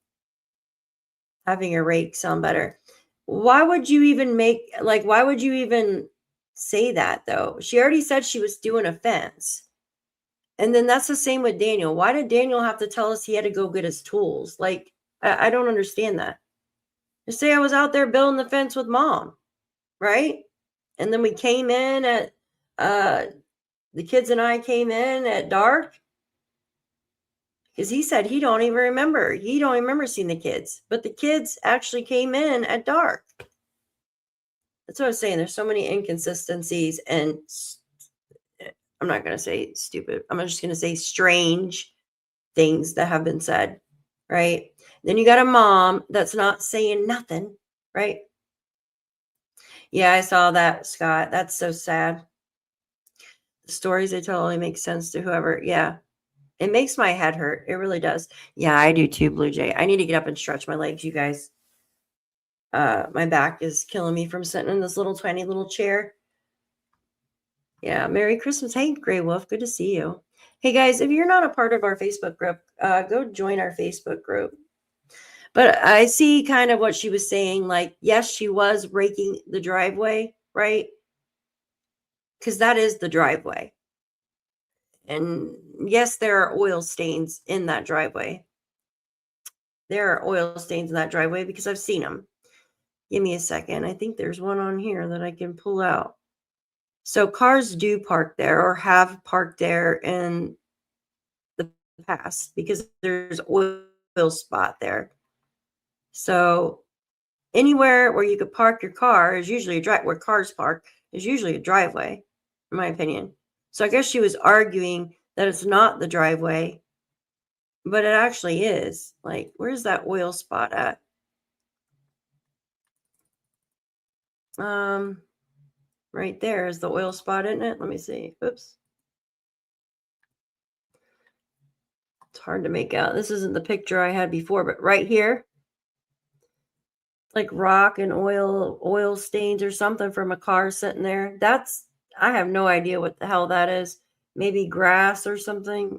Having a rake sound better. Why would you even why would you even say that though? She already said she was doing a fence. And then that's the same with Daniel. Why did Daniel have to tell us he had to go get his tools? Like, I don't understand that. Just say I was out there building the fence with mom, right? And then we came in at, the kids and I came in at dark. Because he said he don't even remember. He don't even remember seeing the kids. But the kids actually came in at dark. That's what I was saying. There's so many inconsistencies and I'm not going to say stupid. I'm just going to say strange things that have been said, right? Then you got a mom that's not saying nothing, right? Yeah, I saw that, Scott. That's so sad. The stories they tell only make sense to whoever. Yeah. It makes my head hurt. It really does. Yeah, I do too, Blue Jay. I need to get up and stretch my legs, you guys. My back is killing me from sitting in this little tiny little chair. Yeah, Merry Christmas. Hey, Grey Wolf, good to see you. Hey, guys, if you're not a part of our Facebook group, go join our Facebook group. But I see kind of what she was saying. Like, yes, she was raking the driveway, right? Because that is the driveway. And yes, there are oil stains in that driveway. There are oil stains in that driveway because I've seen them. Give me a second. I think there's one on here that I can pull out. So cars do park there or have parked there in the past because there's oil spot there. So anywhere where you could park your car is usually a drive. Where cars park is usually a driveway, in my opinion. So I guess she was arguing that it's not the driveway, but it actually is. Like, where's that oil spot at? Right there is the oil spot, isn't it? Let me see. Oops. It's hard to make out. This isn't the picture I had before, but right here, like rock and oil stains or something from a car sitting there. I have no idea what the hell that is. Maybe grass or something.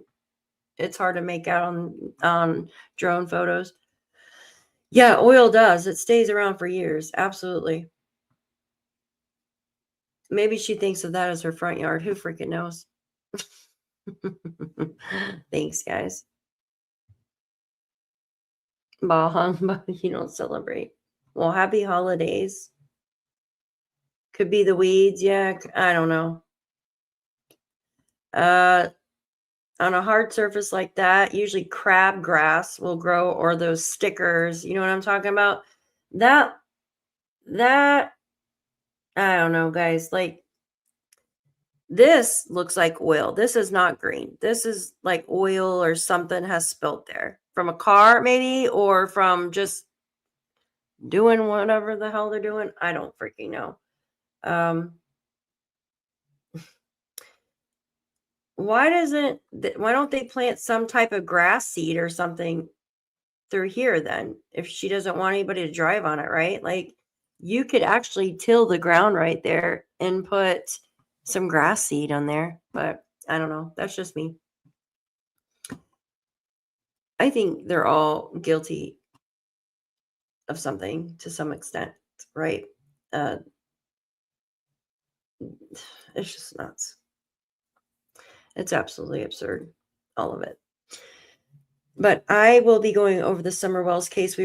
It's hard to make out on drone photos. Yeah, oil does. It stays around for years. Absolutely. Maybe she thinks of that as her front yard. Who freaking knows? Thanks, guys. Bah humbug, you don't celebrate. Well, happy holidays. Could be the weeds. Yeah, I don't know. On a hard surface like that, usually crabgrass will grow, or those stickers. You know what I'm talking about? That I don't know, guys. Like, this looks like oil. This is not green. This is like oil or something has spilt there from a car, maybe, or from just doing whatever the hell they're doing. I don't freaking know. Why don't they plant some type of grass seed or something through here then, if she doesn't want anybody to drive on it, right? Like, you could actually till the ground right there and put some grass seed on there, but I don't know. That's just me. I think they're all guilty of something to some extent, right? It's just nuts. It's absolutely absurd, all of it. But I will be going over the Summer Wells case.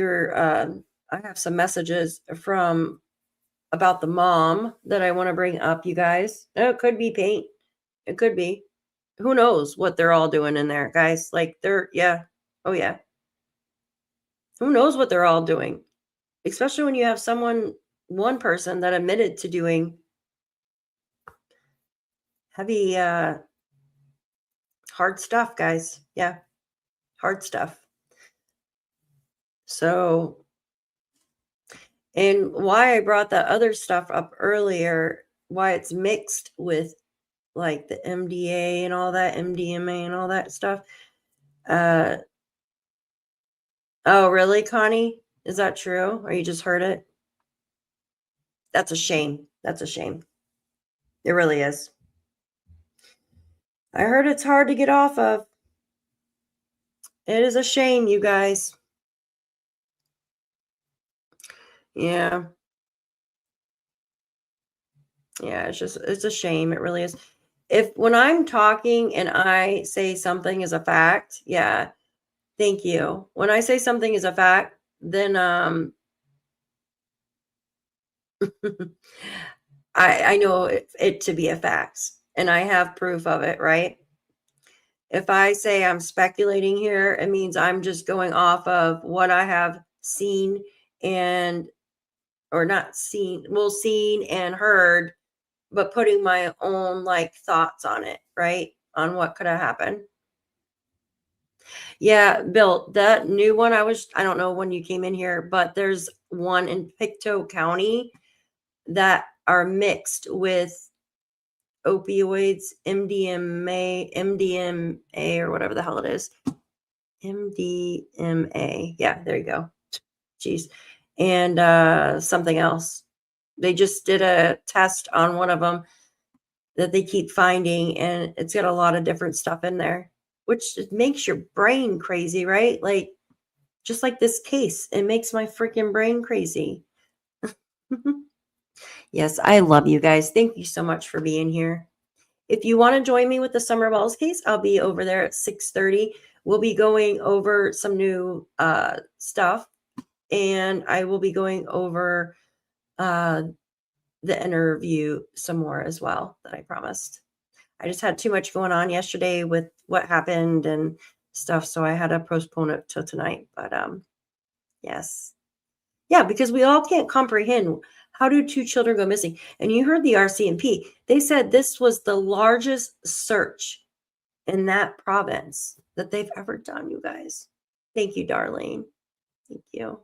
I have some messages about the mom that I want to bring up, you guys. It could be paint. It could be. Who knows what they're all doing in there, guys? Like, yeah. Oh, yeah. Who knows what they're all doing? Especially when you have one person that admitted to doing heavy, hard stuff, guys. Yeah. Hard stuff. So, and why I brought that other stuff up earlier, why it's mixed with like the MDA and all that, MDMA and all that stuff. Oh, really, Connie? Is that true? Or you just heard it? That's a shame. That's a shame. It really is. I heard it's hard to get off of. It is a shame, you guys. Yeah. Yeah, it's a shame. It really is. When I'm talking and I say something is a fact, yeah, thank you. When I say something is a fact, then I know it to be a fact, and I have proof of it, right? If I say I'm speculating here, it means I'm just going off of what I have seen or not seen, seen and heard, but putting my own like thoughts on it, right? On what could have happened. Yeah, Bill, that new one I don't know when you came in here, but there's one in PICTOU County that are mixed with opioids, MDMA or whatever the hell it is. MDMA. Yeah, there you go. Jeez. And something else. They just did a test on one of them that they keep finding, and it's got a lot of different stuff in there, which makes your brain crazy, right? Like, just like this case, it makes my freaking brain crazy. Yes, I love you guys. Thank you so much for being here. If you want to join me with the Summer Wells case, I'll be over there at 6:30. We'll be going over some new stuff, and I will be going over the interview some more as well that I promised. I just had too much going on yesterday with what happened and stuff, so I had to postpone it till tonight. But yes. Yeah, because we all can't comprehend, how do 2 children go missing? And you heard the RCMP. They said this was the largest search in that province that they've ever done, you guys. Thank you, Darlene. Thank you.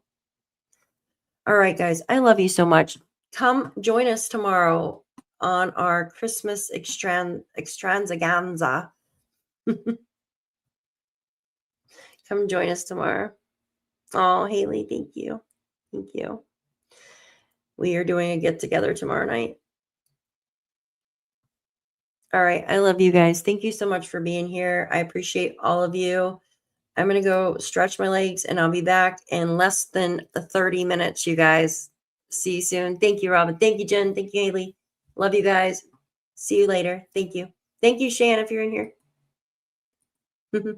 All right, guys, I love you so much. Come join us tomorrow on our Christmas extravaganza. Come join us tomorrow. Oh, Haley, thank you. Thank you. We are doing a get together tomorrow night. All right. I love you guys. Thank you so much for being here. I appreciate all of you. I'm going to go stretch my legs and I'll be back in less than 30 minutes, you guys. See you soon. Thank you, Robin. Thank you, Jen. Thank you, Haley. Love you guys. See you later. Thank you. Thank you, Shan, if you're in here.